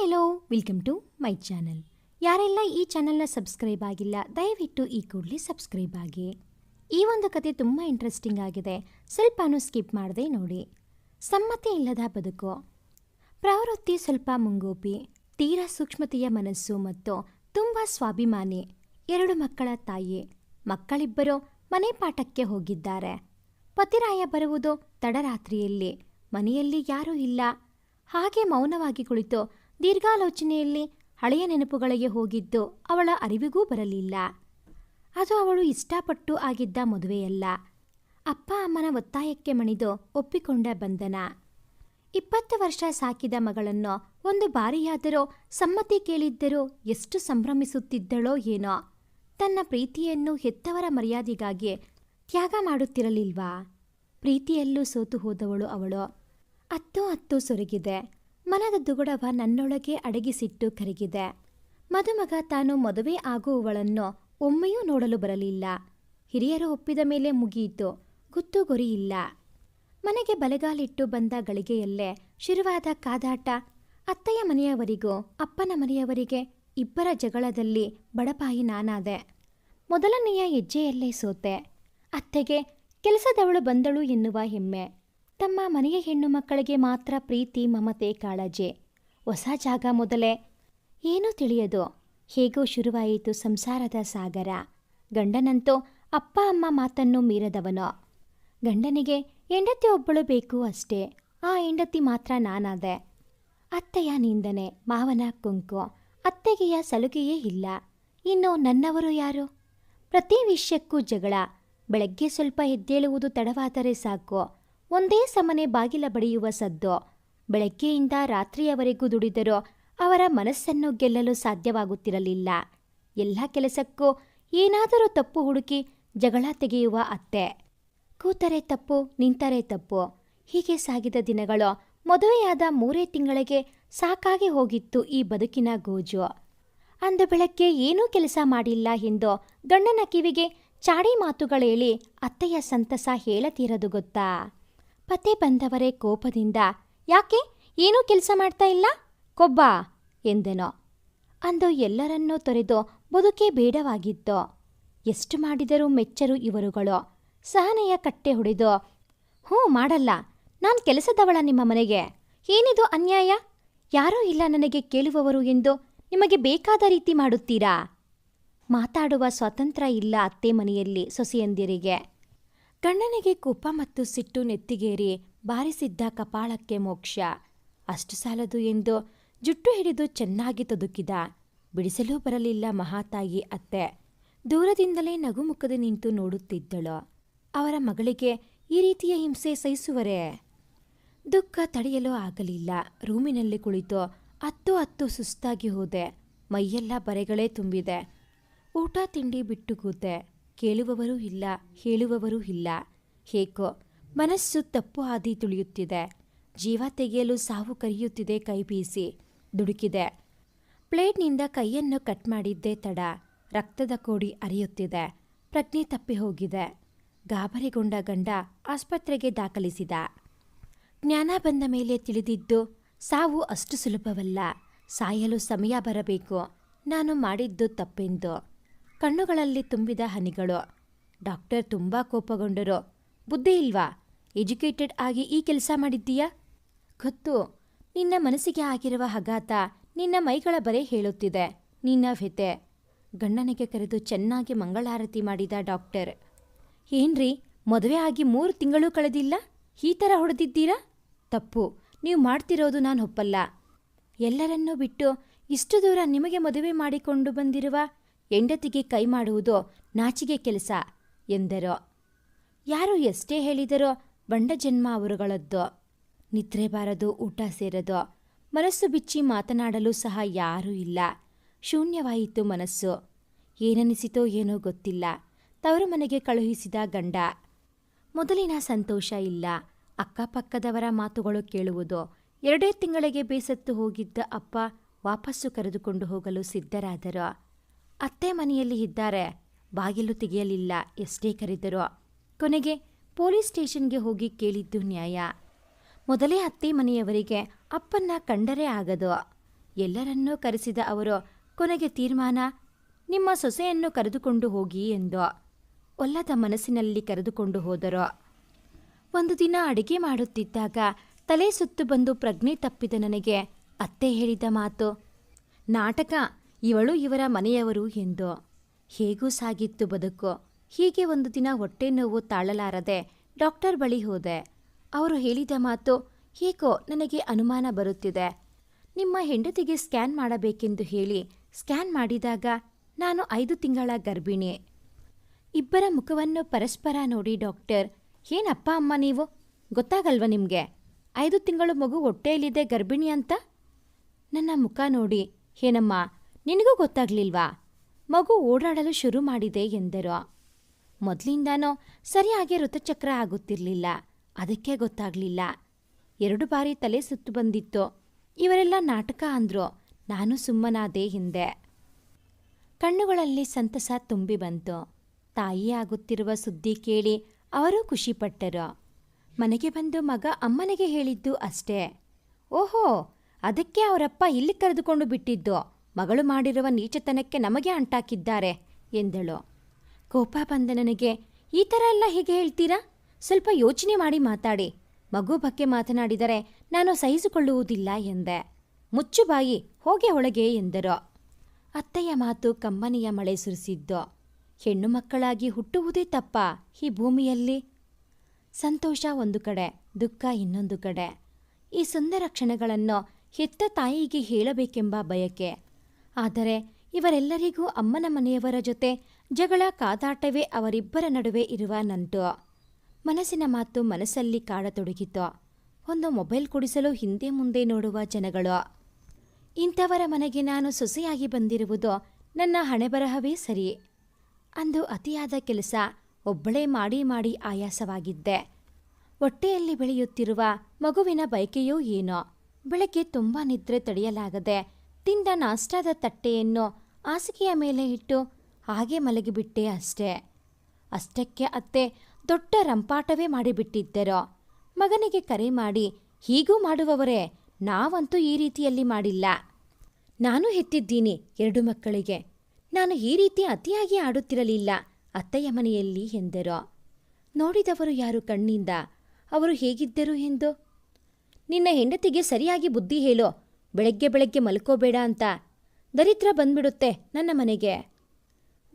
Hello welcome to my channel. ಯಾರೆಲ್ಲ ಈ ಚಾನಲ್ನ ಸಬ್ಸ್ಕ್ರೈಬ್ ಆಗಿಲ್ಲ ದಯವಿಟ್ಟು ಈ ಕೂಡಲೇ ಸಬ್ಸ್ಕ್ರೈಬ್ ಆಗಿ. ಈ ಒಂದು ಕತೆ ತುಂಬ ಇಂಟ್ರೆಸ್ಟಿಂಗ್ ಆಗಿದೆ, ಸ್ವಲ್ಪನೂ ಸ್ಕಿಪ್ ಮಾಡದೆ ನೋಡಿ. ಸಮ್ಮತಿ ಇಲ್ಲದ ಬದುಕು. ಪ್ರವೃತ್ತಿ ಸ್ವಲ್ಪ ಮುಂಗೋಪಿ, ತೀರಾ ಸೂಕ್ಷ್ಮತೆಯ ಮನಸ್ಸು ಮತ್ತು ತುಂಬ ಸ್ವಾಭಿಮಾನಿ. 2 ಮಕ್ಕಳ ತಾಯಿ. ಮಕ್ಕಳಿಬ್ಬರು ಮನೆ ಪಾಠಕ್ಕೆ ಹೋಗಿದ್ದಾರೆ. ಪತಿರಾಯ ಬರುವುದು ತಡರಾತ್ರಿಯಲ್ಲಿ. ಮನೆಯಲ್ಲಿ ಯಾರೂ ಇಲ್ಲ. ಹಾಗೆ ಮೌನವಾಗಿ ಕುಳಿತು ದೀರ್ಘಾಲೋಚನೆಯಲ್ಲಿ ಹಳೆಯ ನೆನಪುಗಳಿಗೆ ಹೋಗಿದ್ದು ಅವಳ ಅರಿವಿಗೂ ಬರಲಿಲ್ಲ. ಅದು ಅವಳು ಇಷ್ಟಪಟ್ಟು ಆಗಿದ್ದ ಮದುವೆಯಲ್ಲ, ಅಪ್ಪ ಅಮ್ಮನ ಒತ್ತಾಯಕ್ಕೆ ಮಣಿದು ಒಪ್ಪಿಕೊಂಡ ಬಂಧನ. 20 ವರ್ಷ ಸಾಕಿದ ಮಗಳನ್ನು ಒಂದು ಬಾರಿಯಾದರೂ ಸಮ್ಮತಿ ಕೇಳಿದ್ದರೂ ಎಷ್ಟು ಸಂಭ್ರಮಿಸುತ್ತಿದ್ದಳೋ ಏನೋ. ತನ್ನ ಪ್ರೀತಿಯನ್ನು ಹೆತ್ತವರ ಮರ್ಯಾದೆಗಾಗಿ ತ್ಯಾಗ ಮಾಡುತ್ತಿರಲಿಲ್ವಾ? ಪ್ರೀತಿಯಲ್ಲೂ ಸೋತು ಹೋದವಳು ಅವಳು. ಅತ್ತು ಸೊರಗಿದೆ. ಮನದ ದುಗುಡವ ನನ್ನೊಳಗೆ ಅಡಗಿಸಿಟ್ಟು ಕರಗಿದೆ. ಮದುಮಗ ತಾನು ಮದುವೆ ಆಗುವವಳನ್ನು ಒಮ್ಮೆಯೂ ನೋಡಲು ಬರಲಿಲ್ಲ. ಹಿರಿಯರು ಒಪ್ಪಿದ ಮೇಲೆ ಮುಗಿಯಿತು, ಗುತ್ತುಗೊರಿಯಿಲ್ಲ. ಮನೆಗೆ ಬಲೆಗಾಲಿಟ್ಟು ಬಂದ ಗಳಿಗೆಯಲ್ಲೇ ಶುರುವಾದ ಕಾದಾಟ. ಅತ್ತೆಯ ಮನೆಯವರಿಗೂ ಅಪ್ಪನ ಮನೆಯವರಿಗೆ ಇಬ್ಬರ ಜಗಳದಲ್ಲಿ ಬಡಪಾಯಿ ನಾನಾದೆ. ಮೊದಲನೆಯ ಹೆಜ್ಜೆಯಲ್ಲೇ ಸೋತೆ. ಅತ್ತೆಗೆ ಕೆಲಸದವಳು ಬಂದಳು ಎನ್ನುವ ಹೆಮ್ಮೆ. ತಮ್ಮ ಮನೆಯ ಹೆಣ್ಣು ಮಕ್ಕಳಿಗೆ ಮಾತ್ರ ಪ್ರೀತಿ, ಮಮತೆ, ಕಾಳಜಿ. ಹೊಸ ಜಾಗ ಮೊದಲೇ. ಏನೂ ತಿಳಿಯದು. ಹೇಗೋ ಶುರುವಾಯಿತು ಸಂಸಾರದ ಸಾಗರ. ಗಂಡನಂತೂ ಅಪ್ಪ ಅಮ್ಮ ಮಾತನ್ನು ಮೀರದವನು. ಗಂಡನಿಗೆ ಹೆಂಡತಿ ಒಬ್ಬಳು ಬೇಕು ಅಷ್ಟೇ. ಆ ಹೆಂಡತಿ ಮಾತ್ರ ನಾನಾದೆ. ಅತ್ತೆಯ ನಿಂದನೆ, ಮಾವನ ಕೊಂಕು, ಅತ್ತೆಗೆಯ ಸಲುಗೆಯೇ ಇಲ್ಲ. ಇನ್ನು ನನ್ನವರು ಯಾರು? ಪ್ರತಿ ವಿಷಯಕ್ಕೂ ಜಗಳ. ಬೆಳಗ್ಗೆ ಸ್ವಲ್ಪ ಎದ್ದೇಳುವುದು ತಡವಾದರೆ ಸಾಕು, ಒಂದೇ ಸಮನೆ ಬಾಗಿಲ ಬಡಿಯುವ ಸದ್ದು. ಬೆಳಗ್ಗೆಯಿಂದ ರಾತ್ರಿಯವರೆಗೂ ದುಡಿದರೂ ಅವರ ಮನಸ್ಸನ್ನು ಗೆಲ್ಲಲು ಸಾಧ್ಯವಾಗುತ್ತಿರಲಿಲ್ಲ. ಎಲ್ಲ ಕೆಲಸಕ್ಕೂ ಏನಾದರೂ ತಪ್ಪು ಹುಡುಕಿ ಜಗಳ ತೆಗೆಯುವ ಅತ್ತೆ. ಕೂತರೆ ತಪ್ಪು, ನಿಂತರೆ ತಪ್ಪು. ಹೀಗೆ ಸಾಗಿದ ದಿನಗಳು. ಮದುವೆಯಾದ 3 ತಿಂಗಳಿಗೆ ಸಾಕಾಗಿ ಹೋಗಿತ್ತು ಈ ಬದುಕಿನ ಗೋಜು. ಅಂದು ಬೆಳಗ್ಗೆ ಏನೂ ಕೆಲಸ ಮಾಡಿಲ್ಲ ಎಂದು ಗಂಡನ ಕಿವಿಗೆ ಚಾಡಿ ಮಾತುಗಳೇಳಿ ಅತ್ತೆಯ ಸಂತಸ ಹೇಳತೀರದು ಗೊತ್ತಾ? ಪತಿ ಬಂದವರೇ ಕೋಪದಿಂದ, ಯಾಕೆ ಏನೂ ಕೆಲಸ ಮಾಡ್ತಾ ಇಲ್ಲ, ಕೊಬ್ಬ ಎಂದೆನೋ. ಅಂದು ಎಲ್ಲರನ್ನೂ ತೊರೆದು ಬದುಕೇ ಬೇಡವಾಗಿತ್ತು. ಎಷ್ಟು ಮಾಡಿದರೂ ಮೆಚ್ಚರು ಇವರುಗಳು. ಸಹನೆಯ ಕಟ್ಟೆ ಹೊಡೆದು, ಹ್ಞೂ ಮಾಡಲ್ಲ, ನಾನು ಕೆಲಸದವಳ ನಿಮ್ಮ ಮನೆಗೆ. ಏನಿದು ಅನ್ಯಾಯ? ಯಾರೂ ಇಲ್ಲ ನನಗೆ ಕೇಳುವವರು ಎಂದು ನಿಮಗೆ ಬೇಕಾದ ರೀತಿ ಮಾಡುತ್ತೀರಾ? ಮಾತಾಡುವ ಸ್ವಾತಂತ್ರ್ಯ ಇಲ್ಲ ಅತ್ತೆ ಮನೆಯಲ್ಲಿ ಸೊಸೆಯಂದಿರಿಗೆ. ಗಂಡನಿಗೆ ಕೋಪ ಮತ್ತು ಸಿಟ್ಟು ನೆತ್ತಿಗೇರಿ ಬಾರಿಸಿದ್ದ ಕಪಾಳಕ್ಕೆ ಮೋಕ್ಷ. ಅಷ್ಟು ಸಾಲದು ಎಂದು ಜುಟ್ಟು ಹಿಡಿದು ಚೆನ್ನಾಗಿ ತೊದುಕಿದ. ಬಿಡಿಸಲೂ ಬರಲಿಲ್ಲ ಮಹಾತಾಯಿ ಅತ್ತೆ. ದೂರದಿಂದಲೇ ನಗುಮುಖದ ನಿಂತು ನೋಡುತ್ತಿದ್ದಳು. ಅವರ ಮಗಳಿಗೆ ಈ ರೀತಿಯ ಹಿಂಸೆ ಸಹಿಸುವರೇ? ದುಃಖ ತಡೆಯಲು ಆಗಲಿಲ್ಲ. ರೂಮಿನಲ್ಲಿ ಕುಳಿತು ಅತ್ತು ಸುಸ್ತಾಗಿ ಹೋದೆ. ಮೈಯೆಲ್ಲ ಬರೆಗಳೇ ತುಂಬಿದೆ. ಊಟ ತಿಂಡಿ ಬಿಟ್ಟು ಕೂತೆ. ಕೇಳುವವರೂ ಇಲ್ಲ, ಹೇಳುವವರೂ ಇಲ್ಲ. ಹೇಗೋ ಮನಸ್ಸು ತಪ್ಪು ಹಾದಿ ತುಳಿಯುತ್ತಿದೆ. ಜೀವ ತೆಗೆಯಲು ಸಾವು ಕರೆಯುತ್ತಿದೆ. ಕೈ ಬೀಸಿ ದುಡುಕಿದೆ. ಪ್ಲೇಟ್ನಿಂದ ಕೈಯನ್ನು ಕಟ್ ಮಾಡಿದ್ದೇ ತಡ. ರಕ್ತದ ಕೋಡಿ ಅರಿಯುತ್ತಿದೆ. ಪ್ರಜ್ಞೆ ತಪ್ಪಿ ಹೋಗಿದೆ. ಗಾಬರಿಗೊಂಡ ಗಂಡ ಆಸ್ಪತ್ರೆಗೆ ದಾಖಲಿಸಿದ. ಜ್ಞಾನ ಬಂದ ಮೇಲೆ ತಿಳಿದಿದ್ದು ಸಾವು ಅಷ್ಟು ಸುಲಭವಲ್ಲ. ಸಾಯಲು ಸಮಯ ಬರಬೇಕು. ನಾನು ಮಾಡಿದ್ದು ತಪ್ಪೆಂದು. ಕಣ್ಣುಗಳಲ್ಲಿ ತುಂಬಿದ ಹನಿಗಳು. ಡಾಕ್ಟರ್ ತುಂಬ ಕೋಪಗೊಂಡರು. ಬುದ್ಧಿ ಇಲ್ವಾ? ಎಜುಕೇಟೆಡ್ ಆಗಿ ಈ ಕೆಲಸ ಮಾಡಿದ್ದೀಯಾ? ಗೊತ್ತು, ನಿನ್ನ ಮನಸ್ಸಿಗೆ ಆಗಿರುವ ಆಘಾತ ನಿನ್ನ ಮೈಗಳ ಬರೆ ಹೇಳುತ್ತಿದೆ. ನಿನ್ನ ವ್ಯತೆ. ಗಂಡನಿಗೆ ಕರೆದು ಚೆನ್ನಾಗಿ ಮಂಗಳಾರತಿ ಮಾಡಿದ ಡಾಕ್ಟರ್. ಏನ್ರಿ, ಮದುವೆ ಆಗಿ 3 ತಿಂಗಳು ಕಳೆದಿಲ್ಲ, ಈ ಥರ ಹೊಡೆದಿದ್ದೀರಾ? ತಪ್ಪು, ನೀವು ಮಾಡ್ತಿರೋದು ನಾನು ಒಪ್ಪಲ್ಲ. ಎಲ್ಲರನ್ನೂ ಬಿಟ್ಟು ಇಷ್ಟು ದೂರ ನಿಮಗೆ ಮದುವೆ ಮಾಡಿಕೊಂಡು ಬಂದಿರುವ ಹೆಂಡತಿಗೆ ಕೈ ಮಾಡುವುದು ನಾಚಿಗೆ ಕೆಲಸ ಎಂದರು. ಯಾರು ಎಷ್ಟೇ ಹೇಳಿದರೋ ಬಂಡ ಜನ್ಮ ಅವರುಗಳದ್ದು. ನಿದ್ರೆ ಬಾರದು, ಊಟ ಸೇರದು. ಮನಸ್ಸು ಬಿಚ್ಚಿ ಮಾತನಾಡಲು ಸಹ ಯಾರೂ ಇಲ್ಲ. ಶೂನ್ಯವಾಯಿತು ಮನಸ್ಸು. ಏನನಿಸಿತೋ ಏನೋ ಗೊತ್ತಿಲ್ಲ. ತವರು ಮನೆಗೆ ಕಳುಹಿಸಿದ ಗಂಡ. ಮೊದಲಿನ ಸಂತೋಷ ಇಲ್ಲ. ಅಕ್ಕಪಕ್ಕದವರ ಮಾತುಗಳು ಕೇಳುವುದು. 2 ತಿಂಗಳಿಗೆ ಬೇಸತ್ತು ಹೋಗಿದ್ದ ಅಪ್ಪ ವಾಪಸ್ಸು ಕರೆದುಕೊಂಡು ಹೋಗಲು ಸಿದ್ಧರಾದರು. ಅತ್ತೆ ಮನೆಯಲ್ಲಿ ಇದ್ದಾರೆ. ಬಾಗಿಲು ತೆಗೆಯಲಿಲ್ಲ. ಎಷ್ಟೇ ಕರೆದರು. ಕೊನೆಗೆ ಪೊಲೀಸ್ ಸ್ಟೇಷನ್ಗೆ ಹೋಗಿ ಕೇಳಿದ್ದು ನ್ಯಾಯ. ಮೊದಲೇ ಅತ್ತೆ ಮನೆಯವರಿಗೆ ಅಪ್ಪನ್ನ ಕಂಡರೆ ಆಗದು. ಎಲ್ಲರನ್ನೂ ಕರೆಸಿದ ಅವರು ಕೊನೆಗೆ ತೀರ್ಮಾನ, ನಿಮ್ಮ ಸೊಸೆಯನ್ನು ಕರೆದುಕೊಂಡು ಹೋಗಿ ಎಂದು ಒಲ್ಲದ ಮನಸ್ಸಿನಲ್ಲಿ ಕರೆದುಕೊಂಡು ಹೋದರು. ಒಂದು ದಿನ ಅಡಿಗೆ ಮಾಡುತ್ತಿದ್ದಾಗ ತಲೆ ಸುತ್ತು ಬಂದು ಪ್ರಜ್ಞೆ ತಪ್ಪಿದ ನನಗೆ ಅತ್ತೆ ಹೇಳಿದ ಮಾತು, ನಾಟಕ, ಇವಳು ಇವರ ಮನೆಯವರು ಎಂದು. ಹೇಗೂ ಸಾಗಿತ್ತು ಬದುಕು. ಹೀಗೆ ಒಂದು ದಿನ ಹೊಟ್ಟೆ ನೋವು ತಾಳಲಾರದೆ ಡಾಕ್ಟರ್ ಬಳಿ ಹೋದೆ. ಅವರು ಹೇಳಿದ ಮಾತು, ಏಕೋ ನನಗೆ ಅನುಮಾನ ಬರುತ್ತಿದೆ. ನಿಮ್ಮ ಹೆಂಡತಿಗೆ ಸ್ಕ್ಯಾನ್ ಮಾಡಬೇಕೆಂದು ಹೇಳಿ ಸ್ಕ್ಯಾನ್ ಮಾಡಿದಾಗ ನಾನು 5 ತಿಂಗಳ ಗರ್ಭಿಣಿ. ಇಬ್ಬರ ಮುಖವನ್ನು ಪರಸ್ಪರ ನೋಡಿ ಡಾಕ್ಟರ್, ಏನಪ್ಪ ಅಮ್ಮ ನೀವು, ಗೊತ್ತಾಗಲ್ವ ನಿಮಗೆ 5 ತಿಂಗಳು ಮಗು ಹೊಟ್ಟೆಯಲ್ಲಿದೆ ಗರ್ಭಿಣಿ ಅಂತ? ನನ್ನ ಮುಖ ನೋಡಿ, ಏನಮ್ಮ ನಿನಗೂ ಗೊತ್ತಾಗ್ಲಿಲ್ವಾ? ಮಗು ಓಡಾಡಲು ಶುರು ಮಾಡಿದೆ ಎಂದರು. ಮೊದಲಿಂದಾನೋ ಸರಿಯಾಗಿ ಋತುಚಕ್ರ ಆಗುತ್ತಿರಲಿಲ್ಲ, ಅದಕ್ಕೆ ಗೊತ್ತಾಗ್ಲಿಲ್ಲ. 2 ಬಾರಿ ತಲೆ ಸುತ್ತು ಬಂದಿತ್ತು. ಇವರೆಲ್ಲ ನಾಟಕ ಅಂದ್ರು. ನಾನು ಸುಮ್ಮನಾದೆ ಹಿಂದೆ. ಕಣ್ಣುಗಳಲ್ಲಿ ಸಂತಸ ತುಂಬಿ ಬಂತು. ತಾಯಿ ಆಗುತ್ತಿರುವ ಸುದ್ದಿ ಕೇಳಿ ಅವರೂ ಖುಷಿಪಟ್ಟರು. ಮನೆಗೆ ಬಂದು ಮಗ ಅಮ್ಮನಿಗೆ ಹೇಳಿದ್ದು ಅಷ್ಟೇ. ಓಹೋ, ಅದಕ್ಕೆ ಅವರಪ್ಪ ಇಲ್ಲಿ ಕರೆದುಕೊಂಡು ಬಿಟ್ಟಿದ್ದು. ಮಗಳು ಮಾಡಿರುವ ನೀಚತನಕ್ಕೆ ನಮಗೆ ಅಂಟಾಕಿದ್ದಾರೆ ಎಂದಳು. ಕೋಪ ಬಂದ ನನಗೆ, ಈ ಥರ ಎಲ್ಲ ಹೀಗೆ ಹೇಳ್ತೀರಾ? ಸ್ವಲ್ಪ ಯೋಚನೆ ಮಾಡಿ ಮಾತಾಡಿ. ಮಗು ಬಗ್ಗೆ ಮಾತನಾಡಿದರೆ ನಾನು ಸಹಿಸಿಕೊಳ್ಳುವುದಿಲ್ಲ ಎಂದೆ. ಮುಚ್ಚು ಬಾಯಿ, ಹೋಗೆ ಒಳಗೆ ಎಂದರು. ಅತ್ತೆಯ ಮಾತು ಕಂಬನಿಯ ಮಳೆ ಸುರಿಸಿದ್ದು. ಹೆಣ್ಣು ಮಕ್ಕಳಾಗಿ ಹುಟ್ಟುವುದೇ ತಪ್ಪ ಈ ಭೂಮಿಯಲ್ಲಿ? ಸಂತೋಷ ಒಂದು ಕಡೆ, ದುಃಖ ಇನ್ನೊಂದು ಕಡೆ. ಈ ಸುಂದರ ಕ್ಷಣಗಳನ್ನು ಹೆತ್ತ ತಾಯಿಗೆ ಹೇಳಬೇಕೆಂಬ ಬಯಕೆ. ಆದರೆ ಇವರೆಲ್ಲರಿಗೂ ಅಮ್ಮನ ಮನೆಯವರ ಜೊತೆ ಜಗಳ, ಕಾದಾಟವೇ ಅವರಿಬ್ಬರ ನಡುವೆ ಇರುವ ನಂಟು. ಮನಸ್ಸಿನ ಮಾತು ಮನಸ್ಸಲ್ಲಿ ಕಾಡತೊಡಗಿತು. ಒಂದು ಮೊಬೈಲ್ ಕೊಡಿಸಲು ಹಿಂದೆ ಮುಂದೆ ನೋಡುವ ಜನಗಳು. ಇಂಥವರ ಮನೆಗೆ ನಾನು ಸೊಸೆಯಾಗಿ ಬಂದಿರುವುದು ನನ್ನ ಹಣೆಬರಹವೇ ಸರಿ. ಅಂದು ಅತಿಯಾದ ಕೆಲಸ ಒಬ್ಬಳೇ ಮಾಡಿ ಮಾಡಿ ಆಯಾಸವಾಗಿದ್ದೆ. ಹೊಟ್ಟೆಯಲ್ಲಿ ಬೆಳೆಯುತ್ತಿರುವ ಮಗುವಿನ ಬಯಕೆಯೋ ಏನೋ. ಬೆಳಗ್ಗೆ ತುಂಬ ನಿದ್ರೆ ತಡೆಯಲಾಗದೆ ತಿಂದ ನಾಷ್ಟಾದ ತಟ್ಟೆಯನ್ನು ಹಾಸಿಗೆಯ ಮೇಲೆ ಇಟ್ಟು ಹಾಗೆ ಮಲಗಿಬಿಟ್ಟೆ ಅಷ್ಟೇ. ಅಷ್ಟಕ್ಕೆ ಅತ್ತೆ ದೊಡ್ಡ ರಂಪಾಟವೇ ಮಾಡಿಬಿಟ್ಟಿದ್ದರು. ಮಗನಿಗೆ ಕರೆ ಮಾಡಿ, ಹೀಗೂ ಮಾಡುವವರೇ, ನಾವಂತೂ ಈ ರೀತಿಯಲ್ಲಿ ಮಾಡಿಲ್ಲ. ನಾನು ಹೆತ್ತಿದ್ದೀನಿ 2 ಮಕ್ಕಳಿಗೆ. ನಾನು ಈ ರೀತಿ ಅತಿಯಾಗಿ ಆಡುತ್ತಿರಲಿಲ್ಲ ಅತ್ತೆಯ ಮನೆಯಲ್ಲಿ ಎಂದರು. ನೋಡಿದವರು ಯಾರು ಕಣ್ಣಿಂದ ಅವರು ಹೇಗಿದ್ದರು ಎಂದು. ನಿನ್ನ ಹೆಂಡತಿಗೆ ಸರಿಯಾಗಿ ಬುದ್ಧಿ ಹೇಳೋ, ಬೆಳಗ್ಗೆ ಬೆಳಗ್ಗೆ ಮಲ್ಕೋಬೇಡ ಅಂತ. ದರಿದ್ರ ಬಂದ್ಬಿಡುತ್ತೆ ನನ್ನ ಮನೆಗೆ.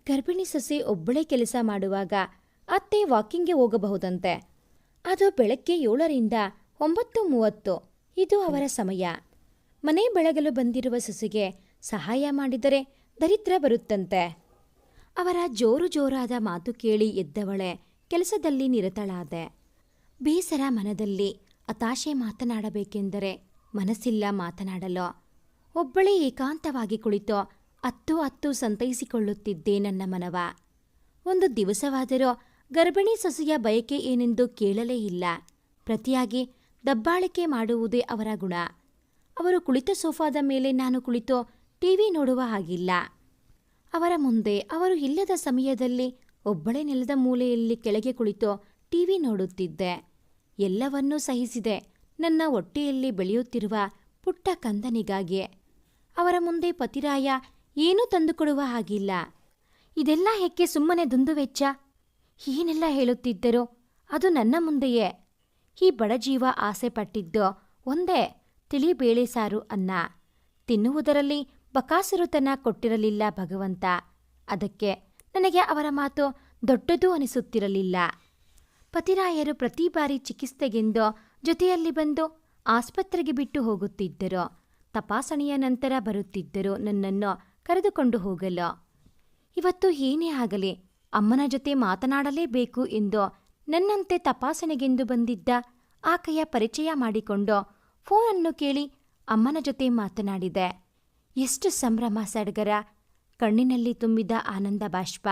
ಗರ್ಭಿಣಿ ಸೊಸೆ ಒಬ್ಬಳೇ ಕೆಲಸ ಮಾಡುವಾಗ ಅತ್ತೆ ವಾಕಿಂಗ್ಗೆ ಹೋಗಬಹುದಂತೆ. ಅದು ಬೆಳಗ್ಗೆ 7ರಿಂದ 9:30. ಇದು ಅವರ ಸಮಯ. ಮನೆ ಬೆಳಗಲು ಬಂದಿರುವ ಸೊಸೆಗೆ ಸಹಾಯ ಮಾಡಿದರೆ ದರಿದ್ರ ಬರುತ್ತಂತೆ. ಅವರ ಜೋರಾದ ಮಾತು ಕೇಳಿ ಎದ್ದವಳೆ ಕೆಲಸದಲ್ಲಿ ನಿರತಳಾದೆ. ಬೇಸರ ಮನದಲ್ಲಿ, ಹತಾಶೆ. ಮಾತನಾಡಬೇಕೆಂದರೆ ಮನಸ್ಸಿಲ್ಲ ಮಾತನಾಡಲು. ಒಬ್ಬಳೇ ಏಕಾಂತವಾಗಿ ಕುಳಿತು ಅತ್ತು ಸಂತೈಸಿಕೊಳ್ಳುತ್ತಿದ್ದೆ ನನ್ನ ಮನವ. ಒಂದು ದಿವಸವಾದರೂ ಗರ್ಭಿಣಿ ಸೊಸೆಯ ಬಯಕೆ ಏನೆಂದು ಕೇಳಲೇ ಇಲ್ಲ. ಪ್ರತಿಯಾಗಿ ದಬ್ಬಾಳಿಕೆ ಮಾಡುವುದೇ ಅವರ ಗುಣ. ಅವರು ಕುಳಿತ ಸೋಫಾದ ಮೇಲೆ ನಾನು ಕುಳಿತು ಟಿವಿ ನೋಡುವ ಹಾಗಿಲ್ಲ. ಅವರ ಮುಂದೆ ಅವರು ಇಲ್ಲದ ಸಮಯದಲ್ಲಿ ಒಬ್ಬಳೇ ನೆಲದ ಮೂಲೆಯಲ್ಲಿ ಕೆಳಗೆ ಕುಳಿತು ಟಿವಿ ನೋಡುತ್ತಿದ್ದೆ. ಎಲ್ಲವನ್ನೂ ಸಹಿಸಿದೆ ನನ್ನ ಹೊಟ್ಟೆಯಲ್ಲಿ ಬೆಳೆಯುತ್ತಿರುವ ಪುಟ್ಟ ಕಂದನಿಗಾಗಿ. ಅವರ ಮುಂದೆ ಪತಿರಾಯ ಏನೂ ತಂದುಕೊಡುವ ಹಾಗಿಲ್ಲ. ಇದೆಲ್ಲ ಹೆಕ್ಕೆ ಸುಮ್ಮನೆ ದುಂದುವೆಚ್ಚ. ಏನೆಲ್ಲ ಹೇಳುತ್ತಿದ್ದರು ಅದು ನನ್ನ ಮುಂದೆಯೇ. ಈ ಬಡಜೀವ ಆಸೆ ಪಟ್ಟಿದ್ದು ಒಂದೇ, ತಿಳಿ ಬೇಳೆ ಸಾರು ಅನ್ನ. ತಿನ್ನುವುದರಲ್ಲಿ ಬಕಾಸುರುತನ ಕೊಟ್ಟಿರಲಿಲ್ಲ ಭಗವಂತ. ಅದಕ್ಕೆ ನನಗೆ ಅವರ ಮಾತು ದೊಡ್ಡದು ಅನಿಸುತ್ತಿರಲಿಲ್ಲ. ಪತಿರಾಯರು ಪ್ರತಿ ಬಾರಿ ಚಿಕಿತ್ಸೆಗೆಂದು ಜೊತೆಯಲ್ಲಿ ಬಂದು ಆಸ್ಪತ್ರೆಗೆ ಬಿಟ್ಟು ಹೋಗುತ್ತಿದ್ದರು. ತಪಾಸಣೆಯ ನಂತರ ಬರುತ್ತಿದ್ದರು ನನ್ನನ್ನು ಕರೆದುಕೊಂಡು ಹೋಗಲು. ಇವತ್ತು ಏನೇ ಆಗಲಿ ಅಮ್ಮನ ಜೊತೆ ಮಾತನಾಡಲೇಬೇಕು ಎಂದು ನನ್ನಂತೆ ತಪಾಸಣೆಗೆಂದು ಬಂದಿದ್ದ ಆಕೆಯ ಪರಿಚಯ ಮಾಡಿಕೊಂಡು ಫೋನನ್ನು ಕೇಳಿ ಅಮ್ಮನ ಜೊತೆ ಮಾತನಾಡಿದೆ. ಎಷ್ಟು ಸಂಭ್ರಮ ಸಡಗರ. ಕಣ್ಣಿನಲ್ಲಿ ತುಂಬಿದ ಆನಂದ ಬಾಷ್ಪ.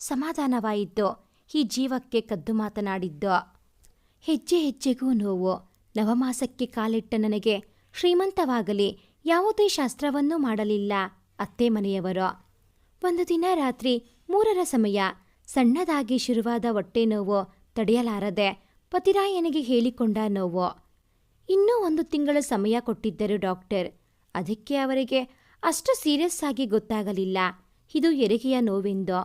ಸಮಾಧಾನವಾಯಿತು ಈ ಜೀವಕ್ಕೆ ಕದ್ದು ಮಾತನಾಡಿದ್ದು. ಹೆಜ್ಜೆ ಹೆಜ್ಜೆಗೂ ನೋವು. ನವಮಾಸಕ್ಕೆ ಕಾಲಿಟ್ಟ ನನಗೆ ಶ್ರೀಮಂತವಾಗಲಿ ಯಾವುದೇ ಶಾಸ್ತ್ರವನ್ನೂ ಮಾಡಲಿಲ್ಲ ಅತ್ತೆ ಮನೆಯವರು. ಒಂದು ದಿನ ರಾತ್ರಿ 3ರ ಸಮಯ ಸಣ್ಣದಾಗಿ ಶುರುವಾದ ಹೊಟ್ಟೆ ನೋವು ತಡೆಯಲಾರದೆ ಪತಿರಾಯನಿಗೆ ಹೇಳಿಕೊಂಡ ನೋವು. ಇನ್ನೂ 1 ತಿಂಗಳ ಸಮಯ ಕೊಟ್ಟಿದ್ದರು ಡಾಕ್ಟರ್. ಅದಕ್ಕೆ ಅವರಿಗೆ ಅಷ್ಟು ಸೀರಿಯಸ್ ಆಗಿ ಗೊತ್ತಾಗಲಿಲ್ಲ ಇದು ಹೆರಿಗೆಯ ನೋವೆಂದು.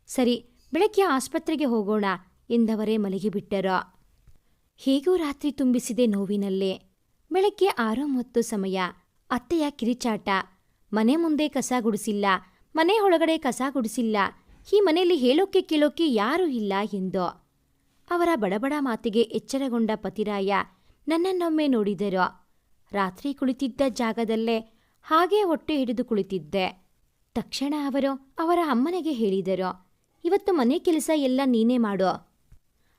ಸರಿ, ಬೆಳಗ್ಗೆ ಆಸ್ಪತ್ರೆಗೆ ಹೋಗೋಣ ಎಂದವರೇ ಮಲಗಿಬಿಟ್ಟರು. ಹೇಗೂ ರಾತ್ರಿ ತುಂಬಿಸಿದೆ ನೋವಿನಲ್ಲೇ. ಬೆಳಗ್ಗೆ 6:30 ಸಮಯ. ಅತ್ತೆಯ ಕಿರಿಚಾಟ. ಮನೆ ಮುಂದೆ ಕಸ ಗುಡಿಸಿಲ್ಲ, ಮನೆ ಒಳಗಡೆ ಕಸ ಗುಡಿಸಿಲ್ಲ, ಈ ಮನೆಯಲ್ಲಿ ಹೇಳೋಕೆ ಕೇಳೋಕೆ ಯಾರೂ ಇಲ್ಲ ಎಂದು. ಅವರ ಬಡಬಡ ಮಾತಿಗೆ ಎಚ್ಚರಗೊಂಡ ಪತಿರಾಯ ನನ್ನನ್ನೊಮ್ಮೆ ನೋಡಿದರು. ರಾತ್ರಿ ಕುಳಿತಿದ್ದ ಜಾಗದಲ್ಲೇ ಹಾಗೇ ಹೊಟ್ಟೆ ಹಿಡಿದು ಕುಳಿತಿದ್ದೆ. ತಕ್ಷಣ ಅವರು ಅವರ ಅಮ್ಮನಿಗೆ ಹೇಳಿದರು, ಇವತ್ತು ಮನೆ ಕೆಲಸ ಎಲ್ಲ ನೀನೇ ಮಾಡೋ.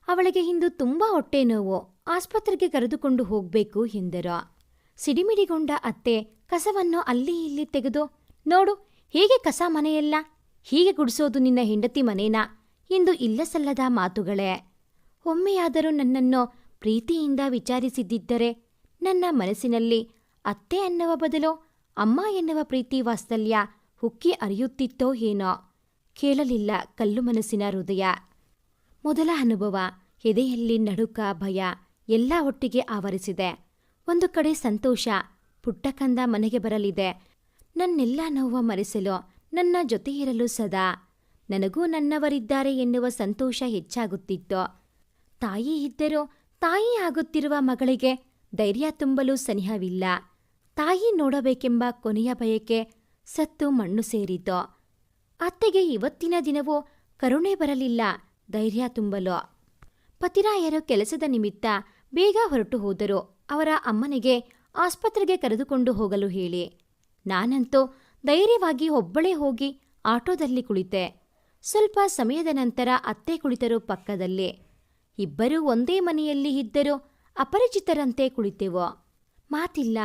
ಅವಳಿಗೆ ಇಂದು ತುಂಬ ಹೊಟ್ಟೆ ನೋವು, ಆಸ್ಪತ್ರೆಗೆ ಕರೆದುಕೊಂಡು ಹೋಗಬೇಕು ಎಂದರು. ಸಿಡಿಮಿಡಿಗೊಂಡ ಅತ್ತೆ ಕಸವನ್ನು ಅಲ್ಲಿ ಇಲ್ಲಿ ತೆಗೆದು, ನೋಡು ಹೇಗೆ ಕಸ ಮನೆಯಲ್ಲ, ಹೀಗೆ ಗುಡಿಸೋದು ನಿನ್ನ ಹೆಂಡತಿ ಮನೇನಾ ಎಂದು ಇಲ್ಲಸಲ್ಲದ ಮಾತುಗಳೇ. ಒಮ್ಮೆಯಾದರೂ ನನ್ನನ್ನು ಪ್ರೀತಿಯಿಂದ ವಿಚಾರಿಸಿದ್ದಿದ್ದರೆ ನನ್ನ ಮನಸ್ಸಿನಲ್ಲಿ ಅತ್ತೆ ಅನ್ನುವ ಬದಲು ಅಮ್ಮ ಎನ್ನುವ ಪ್ರೀತಿ ವಾತ್ಸಲ್ಯ ಹುಕ್ಕಿ ಹರಿಯುತ್ತಿತ್ತೋ ಏನೋ. ಕೇಳಲಿಲ್ಲ ಕಲ್ಲು ಮನಸ್ಸಿನ ಹೃದಯ. ಮೊದಲ ಅನುಭವ. ಎದೆಯಲ್ಲಿ ನಡುಕ, ಭಯ ಎಲ್ಲ ಒಟ್ಟಿಗೆ ಆವರಿಸಿದೆ. ಒಂದು ಕಡೆ ಸಂತೋಷ, ಪುಟ್ಟ ಕಂದ ಮನೆಗೆ ಬರಲಿದೆ, ನನ್ನೆಲ್ಲ ನೋವ ಮರೆಸಲು, ನನ್ನ ಜೊತೆ ಇರಲು ಸದಾ. ನನಗೂ ನನ್ನವರಿದ್ದಾರೆ ಎನ್ನುವ ಸಂತೋಷ ಹೆಚ್ಚಾಗುತ್ತಿತ್ತು. ತಾಯಿ ಇದ್ದರೂ ತಾಯಿ ಆಗುತ್ತಿರುವ ಮಗಳಿಗೆ ಧೈರ್ಯ ತುಂಬಲು ಸನಿಹವಿಲ್ಲ. ತಾಯಿ ನೋಡಬೇಕೆಂಬ ಕೊನೆಯ ಬಯಕೆ ಸತ್ತು ಮಣ್ಣು ಸೇರಿತು. ಅತ್ತೆಗೆ ಇವತ್ತಿನ ದಿನವೂ ಕರುಣೆ ಬರಲಿಲ್ಲ ಧೈರ್ಯ ತುಂಬಲು. ಪತಿರಾಯರು ಕೆಲಸದ ನಿಮಿತ್ತ ಬೇಗ ಹೊರಟು ಹೋದರು. ಅವರ ಅಮ್ಮನಿಗೆ ಆಸ್ಪತ್ರೆಗೆ ಕರೆದುಕೊಂಡು ಹೋಗಲು ಹೇಳಿ. ನಾನಂತೂ ಧೈರ್ಯವಾಗಿ ಒಬ್ಬಳೇ ಹೋಗಿ ಆಟೋದಲ್ಲಿ ಕುಳಿತೆ. ಸ್ವಲ್ಪ ಸಮಯದ ನಂತರ ಅತ್ತೆ ಕುಳಿತರು ಪಕ್ಕದಲ್ಲಿ. ಇಬ್ಬರೂ ಒಂದೇ ಮನೆಯಲ್ಲಿ ಇದ್ದರೂ ಅಪರಿಚಿತರಂತೆ ಕುಳಿತೆವು. ಮಾತಿಲ್ಲ,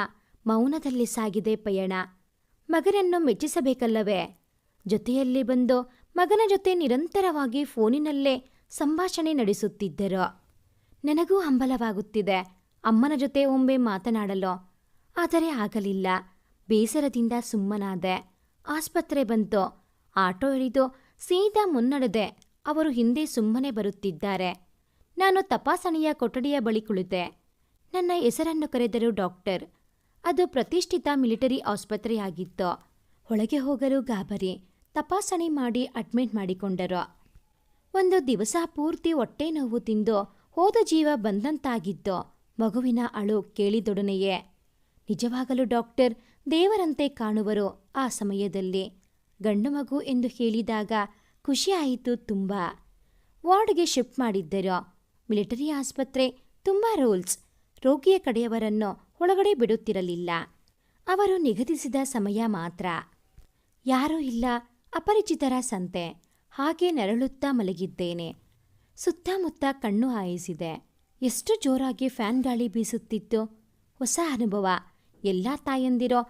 ಮೌನದಲ್ಲಿ ಸಾಗಿದೆ ಪಯಣ. ಮಗನನ್ನು ಮೆಚ್ಚಿಸಬೇಕಲ್ಲವೇ? ಜೊತೆಯಲ್ಲಿ ಬಂದು ಮಗನ ಜೊತೆ ನಿರಂತರವಾಗಿ ಫೋನಿನಲ್ಲೇ ಸಂಭಾಷಣೆ ನಡೆಸುತ್ತಿದ್ದರು. ನನಗೂ ಹಂಬಲವಾಗುತ್ತಿದೆ ಅಮ್ಮನ ಜೊತೆ ಒಮ್ಮೆ ಮಾತನಾಡಲು. ಆದರೆ ಆಗಲಿಲ್ಲ. ಬೇಸರದಿಂದ ಸುಮ್ಮನಾದೆ. ಆಸ್ಪತ್ರೆ ಬಂತು. ಆಟೋ ಇಳಿದು ಸೀದಾ ಮುನ್ನಡೆದೆ. ಅವರು ಹಿಂದೆ ಸುಮ್ಮನೆ ಬರುತ್ತಿದ್ದಾರೆ. ನಾನು ತಪಾಸಣೆಯ ಕೊಠಡಿಯ ಬಳಿ ಕುಳಿತೆ. ನನ್ನ ಹೆಸರನ್ನು ಕರೆದರು ಡಾಕ್ಟರ್. ಅದು ಪ್ರತಿಷ್ಠಿತ ಮಿಲಿಟರಿ ಆಸ್ಪತ್ರೆಯಾಗಿತ್ತು. ಒಳಗೆ ಹೋಗಲು ಗಾಬರಿ. ತಪಾಸಣೆ ಮಾಡಿ ಅಡ್ಮಿಟ್ ಮಾಡಿಕೊಂಡರು. ಒಂದು ದಿವಸ ಪೂರ್ತಿ ಹೊಟ್ಟೆ ನೋವು ತಿಂದು ಹೋದ ಜೀವ ಬಂದಂತಾಗಿದ್ದು. ಮಗುವಿನ ಅಳು ಕೇಳಿದೊಡನೆಯೇ ನಿಜವಾಗಲೂ ಡಾಕ್ಟರ್ ದೇವರಂತೆ ಕಾಣುವರು. ಆ ಸಮಯದಲ್ಲಿ ಗಂಡು ಮಗು ಎಂದು ಹೇಳಿದಾಗ ಖುಷಿಯಾಯಿತು ತುಂಬ. ವಾರ್ಡ್ಗೆ ಶಿಫ್ಟ್ ಮಾಡಿದ್ದರು. ಮಿಲಿಟರಿ ಆಸ್ಪತ್ರೆ, ತುಂಬ ರೂಲ್ಸ್. ರೋಗಿಯ ಕಡೆಯವರನ್ನು ಒಳಗಡೆ ಬಿಡುತ್ತಿರಲಿಲ್ಲ. ಅವರು ನಿಗದಿಸಿದ ಸಮಯ ಮಾತ್ರ. ಯಾರೂ ಇಲ್ಲ. ಅಪರಿಚಿತರ ಸಂತೆ. ಹಾಗೆ ನರಳುತ್ತಾ ಮಲಗಿದ್ದೇನೆ. ಸುತ್ತಮುತ್ತ ಕಣ್ಣು ಹಾಯಿಸಿದೆ. ಎಷ್ಟು ಜೋರಾಗಿ ಫ್ಯಾನ್ ಗಾಳಿ ಬೀಸುತ್ತಿತ್ತು. ಹೊಸ ಅನುಭವ. ಎಲ್ಲ ತಾಯಂದಿರೋ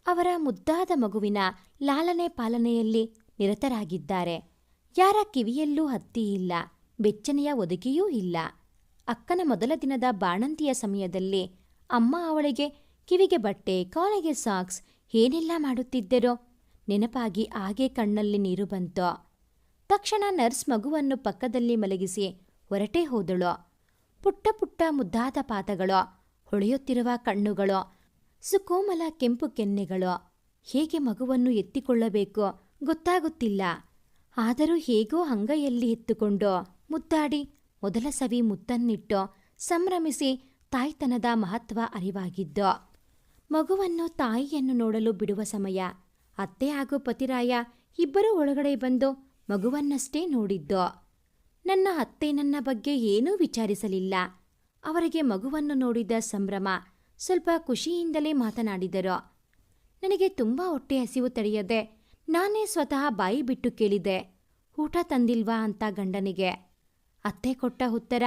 ಅವರ ಮುದ್ದಾದ ಮಗುವಿನ ಲಾಲನೆ ಪಾಲನೆಯಲ್ಲಿ ನಿರತರಾಗಿದ್ದಾರೆ. ಯಾರ ಕಿವಿಯಲ್ಲೂ ಹತ್ತಿ ಇಲ್ಲ, ಬೆಚ್ಚನೆಯ ಒದಗಿಯೂ ಇಲ್ಲ. ಅಕ್ಕನ ಮೊದಲ ದಿನದ ಬಾಣಂತಿಯ ಸಮಯದಲ್ಲಿ ಅಮ್ಮ ಅವಳಿಗೆ ಕಿವಿಗೆ ಬಟ್ಟೆ, ಕಾಲಿಗೆ ಸಾಕ್ಸ್ ಏನೆಲ್ಲ ಮಾಡುತ್ತಿದ್ದರೋ ನೆನಪಾಗಿ ಹಾಗೆ ಕಣ್ಣಲ್ಲಿ ನೀರು ಬಂತು. ತಕ್ಷಣ ನರ್ಸ್ ಮಗುವನ್ನು ಪಕ್ಕದಲ್ಲಿ ಮಲಗಿಸಿ ಹೊರಟೇ ಹೋದಳು. ಪುಟ್ಟ ಪುಟ್ಟ ಮುದ್ದಾದ ಪಾದಗಳು, ಹೊಳೆಯುತ್ತಿರುವ ಕಣ್ಣುಗಳು, ಸುಕೋಮಲ ಕೆಂಪು ಕೆನ್ನೆಗಳು. ಹೇಗೆ ಮಗುವನ್ನು ಎತ್ತಿಕೊಳ್ಳಬೇಕೋ ಗೊತ್ತಾಗುತ್ತಿಲ್ಲ. ಆದರೂ ಹೇಗೋ ಅಂಗೈಯಲ್ಲಿ ಎತ್ತುಕೊಂಡು ಮುದ್ದಾಡಿ ಮೊದಲ ಸವಿ ಮುತ್ತನ್ನಿಟ್ಟು ಸಂಭ್ರಮಿಸಿ ತಾಯ್ತನದ ಮಹತ್ವ ಅರಿವಾಗಿದ್ದು. ಮಗುವನ್ನು ತಾಯಿಯನ್ನು ನೋಡಲು ಬಿಡುವ ಸಮಯ. ಅತ್ತೆ ಹಾಗೂ ಪತಿರಾಯ ಇಬ್ಬರೂ ಒಳಗಡೆ ಬಂದು ಮಗುವನ್ನಷ್ಟೇ ನೋಡಿದ್ದು. ನನ್ನ ಅತ್ತೆ ನನ್ನ ಬಗ್ಗೆ ಏನೂ ವಿಚಾರಿಸಲಿಲ್ಲ. ಅವರಿಗೆ ಮಗುವನ್ನು ನೋಡಿದ ಸಂಭ್ರಮ. ಸ್ವಲ್ಪ ಖುಷಿಯಿಂದಲೇ ಮಾತನಾಡಿದರು. ನನಗೆ ತುಂಬ ಹೊಟ್ಟೆ ಹಸಿವು ತಡೆಯದೆ ನಾನೇ ಸ್ವತಃ ಬಾಯಿ ಬಿಟ್ಟು ಕೇಳಿದೆ, ಊಟ ತಂದಿಲ್ವಾ ಅಂತ ಗಂಡನಿಗೆ. ಅತ್ತೆ ಕೊಟ್ಟ ಉತ್ತರ,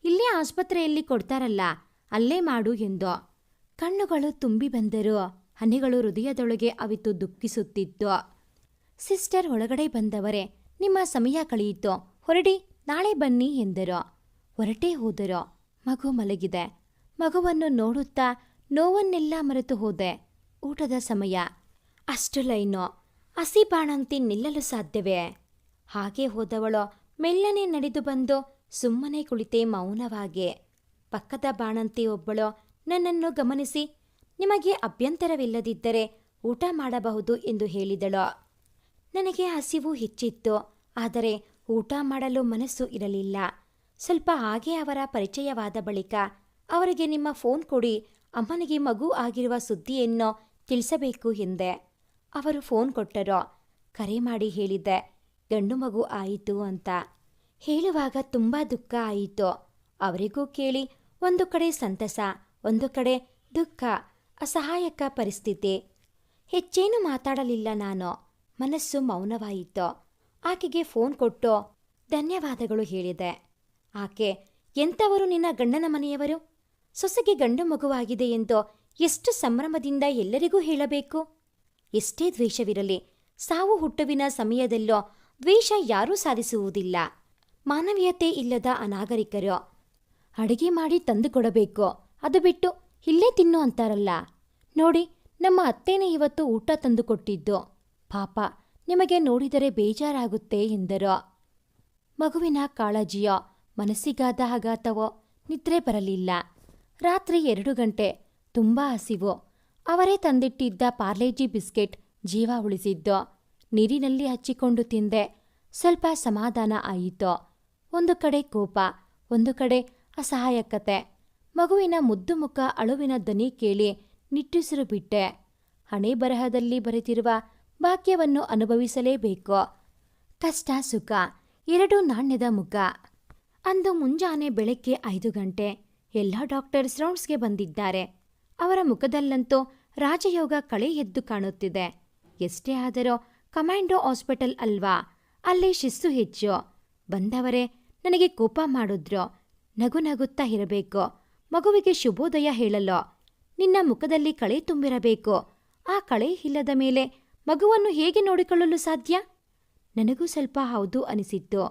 ಇಲ್ಲೇ ಆಸ್ಪತ್ರೆಯಲ್ಲಿ ಕೊಡ್ತಾರಲ್ಲ ಅಲ್ಲೇ ಮಾಡು ಎಂದು. ಕಣ್ಣುಗಳು ತುಂಬಿ ಬಂದರು. ಹನಿಗಳು ಹೃದಯದೊಳಗೆ ಅವಿತು ದುಃಖಿಸುತ್ತಿತ್ತು. ಸಿಸ್ಟರ್ ಒಳಗಡೆ ಬಂದವರೇ, ನಿಮ್ಮ ಸಮಯ ಕಳೆಯಿತು, ಹೊರಡಿ, ನಾಳೆ ಬನ್ನಿ ಎಂದರು. ಹೊರಟೇ ಹೋದರು. ಮಗು ಮಲಗಿದೆ. ಮಗುವನ್ನು ನೋಡುತ್ತಾ ನೋವನ್ನೆಲ್ಲ ಮರೆತು ಹೋದೆ. ಊಟದ ಸಮಯ. ಅಷ್ಟು ಲೈನು. ಹಸಿ ಬಾಣಂತಿ ನಿಲ್ಲಲು ಸಾಧ್ಯವೇ? ಹಾಗೆ ಹೋದವಳು ಮೆಲ್ಲನೆ ನಡೆದು ಬಂದು ಸುಮ್ಮನೆ ಕುಳಿತೆ ಮೌನವಾಗಿ. ಪಕ್ಕದ ಬಾಣಂತಿ ಒಬ್ಬಳು ನನ್ನನ್ನು ಗಮನಿಸಿ, ನಿಮಗೆ ಅಭ್ಯಂತರವಿಲ್ಲದಿದ್ದರೆ ಊಟ ಮಾಡಬಹುದು ಎಂದು ಹೇಳಿದಳು. ನನಗೆ ಹಸಿವು ಹೆಚ್ಚಿತ್ತು, ಆದರೆ ಊಟ ಮಾಡಲು ಮನಸ್ಸು ಇರಲಿಲ್ಲ. ಸ್ವಲ್ಪ ಹಾಗೆ ಅವರ ಪರಿಚಯವಾದ ಬಳಿಕ ಅವರಿಗೆ ನಿಮ್ಮ ಫೋನ್ ಕೊಡಿ, ಅಮ್ಮನಿಗೆ ಮಗು ಆಗಿರುವ ಸುದ್ದಿಯನ್ನು ತಿಳಿಸಬೇಕು ಎಂದೆ. ಅವರು ಫೋನ್ ಕೊಟ್ಟರು. ಕರೆ ಮಾಡಿ ಹೇಳಿದ್ದೆ, ಗಂಡು ಮಗು ಆಯಿತು ಅಂತ. ಹೇಳುವಾಗ ತುಂಬ ದುಃಖ ಆಯಿತು. ಅವರಿಗೂ ಕೇಳಿ ಒಂದು ಕಡೆ ಸಂತಸ, ಒಂದು ಕಡೆ ದುಃಖ, ಅಸಹಾಯಕ ಪರಿಸ್ಥಿತಿ. ಹೆಚ್ಚೇನು ಮಾತಾಡಲಿಲ್ಲ ನಾನು. ಮನಸ್ಸು ಮೌನವಾಯಿತು. ಆಕೆಗೆ ಫೋನ್ ಕೊಟ್ಟು ಧನ್ಯವಾದಗಳು ಹೇಳಿದೆ. ಆಕೆ, ಎಂಥವರು ನಿನ್ನ ಗಂಡನ ಮನೆಯವರು? ಸೊಸೆಗೆ ಗಂಡು ಮಗುವಾಗಿದೆ ಎಂದು ಎಷ್ಟು ಸಂಭ್ರಮದಿಂದ ಎಲ್ಲರಿಗೂ ಹೇಳಬೇಕು? ಎಷ್ಟೇ ದ್ವೇಷವಿರಲಿ, ಸಾವು ಹುಟ್ಟುವಿನ ಸಮಯದಲ್ಲೋ ದ್ವೇಷ ಯಾರೂ ಸಾಧಿಸುವುದಿಲ್ಲ. ಮಾನವೀಯತೆ ಇಲ್ಲದ ಅನಾಗರಿಕರು. ಅಡಿಗೆ ಮಾಡಿ ತಂದು ಕೊಡಬೇಕು, ಅದು ಬಿಟ್ಟು ಇಲ್ಲೇ ತಿನ್ನು ಅಂತಾರಲ್ಲ. ನೋಡಿ, ನಮ್ಮ ಅತ್ತೇನೆ ಇವತ್ತು ಊಟ ತಂದು ಕೊಟ್ಟಿದ್ದು. ಪಾಪ, ನಿಮಗೆ ನೋಡಿದರೆ ಬೇಜಾರಾಗುತ್ತೆ ಎಂದರು. ಮಗುವಿನ ಕಾಳಜಿಯೋ, ಮನಸ್ಸಿಗಾದ ಆಘಾತವೋ, ನಿದ್ರೆ ಬರಲಿಲ್ಲ. ರಾತ್ರಿ 2 ಗಂಟೆ. ತುಂಬ ಹಸಿವು. ಅವರೇ ತಂದಿಟ್ಟಿದ್ದ ಪಾರ್ಲೇಜಿ ಬಿಸ್ಕೆಟ್ ಜೀವ ಉಳಿಸಿದ್ದು. ನೀರಿನಲ್ಲಿ ಹಚ್ಚಿಕೊಂಡು ತಿಂದೆ. ಸ್ವಲ್ಪ ಸಮಾಧಾನ ಆಯಿತು. ಒಂದು ಕಡೆ ಕೋಪ, ಒಂದು ಕಡೆ ಅಸಹಾಯಕತೆ. ಮಗುವಿನ ಮುದ್ದು ಮುಖ, ಅಳುವಿನ ದನಿ ಕೇಳಿ ನಿಟ್ಟುಸಿರು ಬಿಟ್ಟೆ. ಹಣೆ ಬರಹದಲ್ಲಿ ಬರೆದಿರುವ ಭಾಗ್ಯವನ್ನು ಅನುಭವಿಸಲೇಬೇಕು. ಕಷ್ಟ ಸುಖ 2 ನಾಣ್ಯದ ಮುಖ. ಅಂದು ಮುಂಜಾನೆ ಬೆಳಗ್ಗೆ 5 ಗಂಟೆ. ಎಲ್ಲ ಡಾಕ್ಟರ್ಸ್ ರೌಂಡ್ಸ್ಗೆ ಬಂದಿದ್ದಾರೆ. ಅವರ ಮುಖದಲ್ಲಂತೂ ರಾಜಯೋಗ ಕಳೆ ಎದ್ದು ಕಾಣುತ್ತಿದೆ. ಎಷ್ಟೇ ಆದರೂ ಕಮಾಂಡೋ ಹಾಸ್ಪಿಟಲ್ ಅಲ್ವಾ, ಅಲ್ಲಿ ಶಿಸ್ತು ಹೆಚ್ಚು. ಬಂದವರೇ ನನಗೆ ಕೋಪ ಮಾಡಿದ್ರು. ನಗು ನಗುತ್ತಾ ಇರಬೇಕು, ಮಗುವಿಗೆ ಶುಭೋದಯ ಹೇಳಲು. ನಿನ್ನ ಮುಖದಲ್ಲಿ ಕಳೆ ತುಂಬಿರಬೇಕು. ಆ ಕಳೆ ಇಲ್ಲದ ಮೇಲೆ ಮಗುವನ್ನು ಹೇಗೆ ನೋಡಿಕೊಳ್ಳಲು ಸಾಧ್ಯ? ನನಗೂ ಸ್ವಲ್ಪ ಹೌದು ಅನಿಸಿತ್ತು.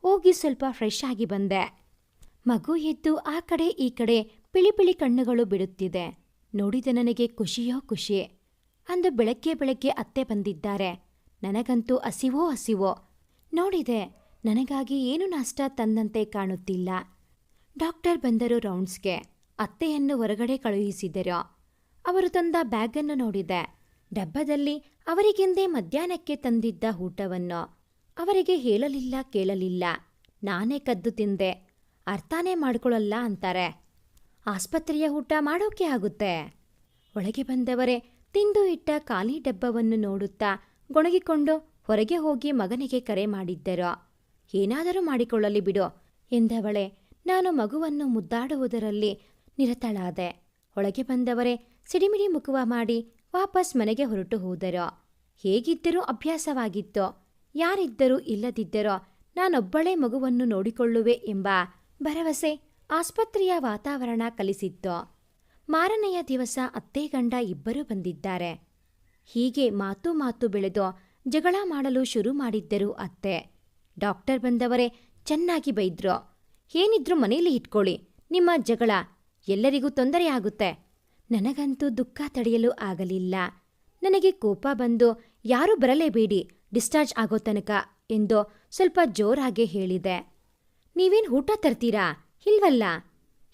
ಹೋಗಿ ಸ್ವಲ್ಪ ಫ್ರೆಶ್ ಆಗಿ ಬಂದೆ. ಮಗು ಎದ್ದು ಆ ಕಡೆ ಈ ಕಡೆ ಪಿಳಿ ಪಿಳಿ ಕಣ್ಣುಗಳು ಬಿಡುತ್ತಿದೆ. ನೋಡಿದ ನನಗೆ ಖುಷಿಯೋ ಖುಷಿ. ಅಂದು ಬೆಳಗ್ಗೆ ಅತ್ತೆ ಬಂದಿದ್ದಾರೆ. ನನಗಂತೂ ಹಸಿವೋ ಹಸಿವೋ. ನೋಡಿದೆ, ನನಗಾಗಿ ಏನು ನಾಷ್ಟ ತಂದಂತೆ ಕಾಣುತ್ತಿಲ್ಲ. ಡಾಕ್ಟರ್ ಬಂದರು ರೌಂಡ್ಸ್ಗೆ. ಅತ್ತೆಯನ್ನು ಹೊರಗಡೆ ಕಳುಹಿಸಿದರು. ಅವರು ತಂದ ಬ್ಯಾಗನ್ನು ನೋಡಿದೆ. ಡಬ್ಬದಲ್ಲಿ ಅವರಿಗೆಂದೇ ಮಧ್ಯಾಹ್ನಕ್ಕೆ ತಂದಿದ್ದ ಊಟವನ್ನು. ಅವರಿಗೆ ಹೇಳಲಿಲ್ಲ, ಕೇಳಲಿಲ್ಲ. ನಾನೇ ಕದ್ದು ತಿಂದೆ. ಅರ್ಥನೇ ಮಾಡ್ಕೊಳ್ಳಲ್ಲ ಅಂತಾರೆ. ಆಸ್ಪತ್ರೆಯ ಊಟ ಮಾಡೋಕೆ ಆಗುತ್ತೆ? ಒಳಗೆ ಬಂದವರೇ ತಿಂದು ಇಟ್ಟ ಖಾಲಿ ಡಬ್ಬವನ್ನು ನೋಡುತ್ತಾ ಗೊಣಗಿಕೊಂಡು ಹೊರಗೆ ಹೋಗಿ ಮಗನಿಗೆ ಕರೆ ಮಾಡಿದ್ದರು. ಏನಾದರೂ ಮಾಡಿಕೊಳ್ಳಲಿ ಬಿಡು ಎಂದವಳೆ ನಾನು ಮಗುವನ್ನು ಮುದ್ದಾಡುವುದರಲ್ಲಿ ನಿರತಳಾದೆ. ಒಳಗೆ ಬಂದವರೇ ಸಿಡಿಮಿಡಿ ಮುಖವ ಮಾಡಿ ವಾಪಸ್ ಮನೆಗೆ ಹೊರಟು ಹೋದರು. ಹೇಗಿದ್ದರೂ ಅಭ್ಯಾಸವಾಗಿತ್ತು. ಯಾರಿದ್ದರೂ ಇಲ್ಲದಿದ್ದರೋ ನಾನೊಬ್ಬಳೇ ಮಗುವನ್ನು ನೋಡಿಕೊಳ್ಳುವೆ ಎಂಬ ಭರವಸೆ ಆಸ್ಪತ್ರೆಯ ವಾತಾವರಣ ಕಲಿಸಿತ್ತು. ಮಾರನೆಯ ದಿವಸ ಅತ್ತೆ ಗಂಡ ಇಬ್ಬರೂ ಬಂದಿದ್ದಾರೆ. ಹೀಗೆ ಮಾತು ಬೆಳೆದು ಜಗಳ ಮಾಡಲು ಶುರು ಮಾಡಿದ್ದರು ಅತ್ತೆ. ಡಾಕ್ಟರ್ ಬಂದವರೇ ಚೆನ್ನಾಗಿ ಬೈದ್ರು. ಏನಿದ್ರೂ ಮನೇಲಿ ಇಟ್ಕೊಳ್ಳಿ, ನಿಮ್ಮ ಜಗಳ ಎಲ್ಲರಿಗೂ ತೊಂದರೆ ಆಗುತ್ತೆ. ನನಗಂತೂ ದುಃಖ ತಡೆಯಲು ಆಗಲಿಲ್ಲ. ನನಗೆ ಕೋಪ ಬಂದು ಯಾರೂ ಬರಲೇಬೇಡಿ ಡಿಸ್ಚಾರ್ಜ್ ಆಗೋ ತನಕ ಎಂದು ಸ್ವಲ್ಪ ಜೋರಾಗೆ ಹೇಳಿದೆ. ನೀವೇನು ಊಟ ತರ್ತೀರಾ? ಇಲ್ವಲ್ಲ,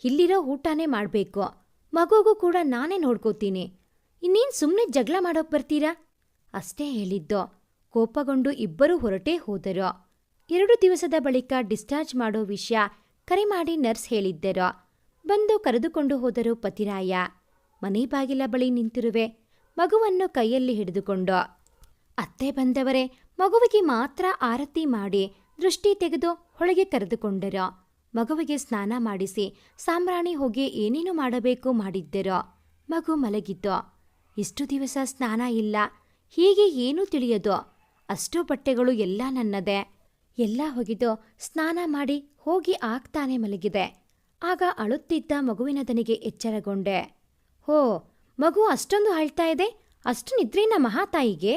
ಇಲ್ಲಿರೋ ಊಟನೇ ಮಾಡಬೇಕು. ಮಗುಗೂ ಕೂಡ ನಾನೇ ನೋಡ್ಕೋತೀನಿ. ಇನ್ನೇನು ಸುಮ್ಮನೆ ಜಗಳ ಮಾಡೋಕೆ ಬರ್ತೀರಾ? ಅಷ್ಟೇ ಹೇಳಿದ್ದು. ಕೋಪಗೊಂಡು ಇಬ್ಬರೂ ಹೊರಟೇ ಹೋದರು. 2 ದಿವಸದ ಬಳಿಕ ಡಿಸ್ಚಾರ್ಜ್ ಮಾಡೋ ವಿಷಯ ಕರೆ ಮಾಡಿ ನರ್ಸ್ ಹೇಳಿದ್ದರು. ಬಂದು ಕರೆದುಕೊಂಡು ಹೋದರು ಪತಿರಾಯ. ಮನೆ ಬಾಗಿಲ ಬಳಿ ನಿಂತಿರುವೆ, ಮಗುವನ್ನು ಕೈಯಲ್ಲಿ ಹಿಡಿದುಕೊಂಡು. ಅತ್ತೆ ಬಂದವರೇ ಮಗುವಿಗೆ ಮಾತ್ರ ಆರತಿ ಮಾಡಿ ದೃಷ್ಟಿ ತೆಗೆದು ಹೊಳಗೆ ಕರೆದುಕೊಂಡರು. ಮಗುವಿಗೆ ಸ್ನಾನ ಮಾಡಿಸಿ ಸಾಂಬ್ರಾಣಿ ಹೋಗಿ ಏನೇನು ಮಾಡಬೇಕು ಮಾಡಿದ್ದರು. ಮಗು ಮಲಗಿತು. ಇಷ್ಟು ದಿವಸ ಸ್ನಾನ ಇಲ್ಲ, ಹೀಗೆ ಏನೂ ತಿಳಿಯದು. ಅಷ್ಟೂ ಬಟ್ಟೆಗಳು ಎಲ್ಲ ನನ್ನದೇ. ಎಲ್ಲ ಒಗೆದು ಸ್ನಾನ ಮಾಡಿ ಹೋಗಿ ಆಗ್ತಾನೆ ಮಲಗಿದೆ. ಆಗ ಅಳುತ್ತಿದ್ದ ಮಗುವಿನ ದನಿಗೆ ಎಚ್ಚರಗೊಂಡೆ. ಹೋ, ಮಗು ಅಷ್ಟೊಂದು ಅಳ್ತಾ ಇದೆ, ಅಷ್ಟು ನಿದ್ರೇನ ಮಹಾತಾಯಿಗೆ?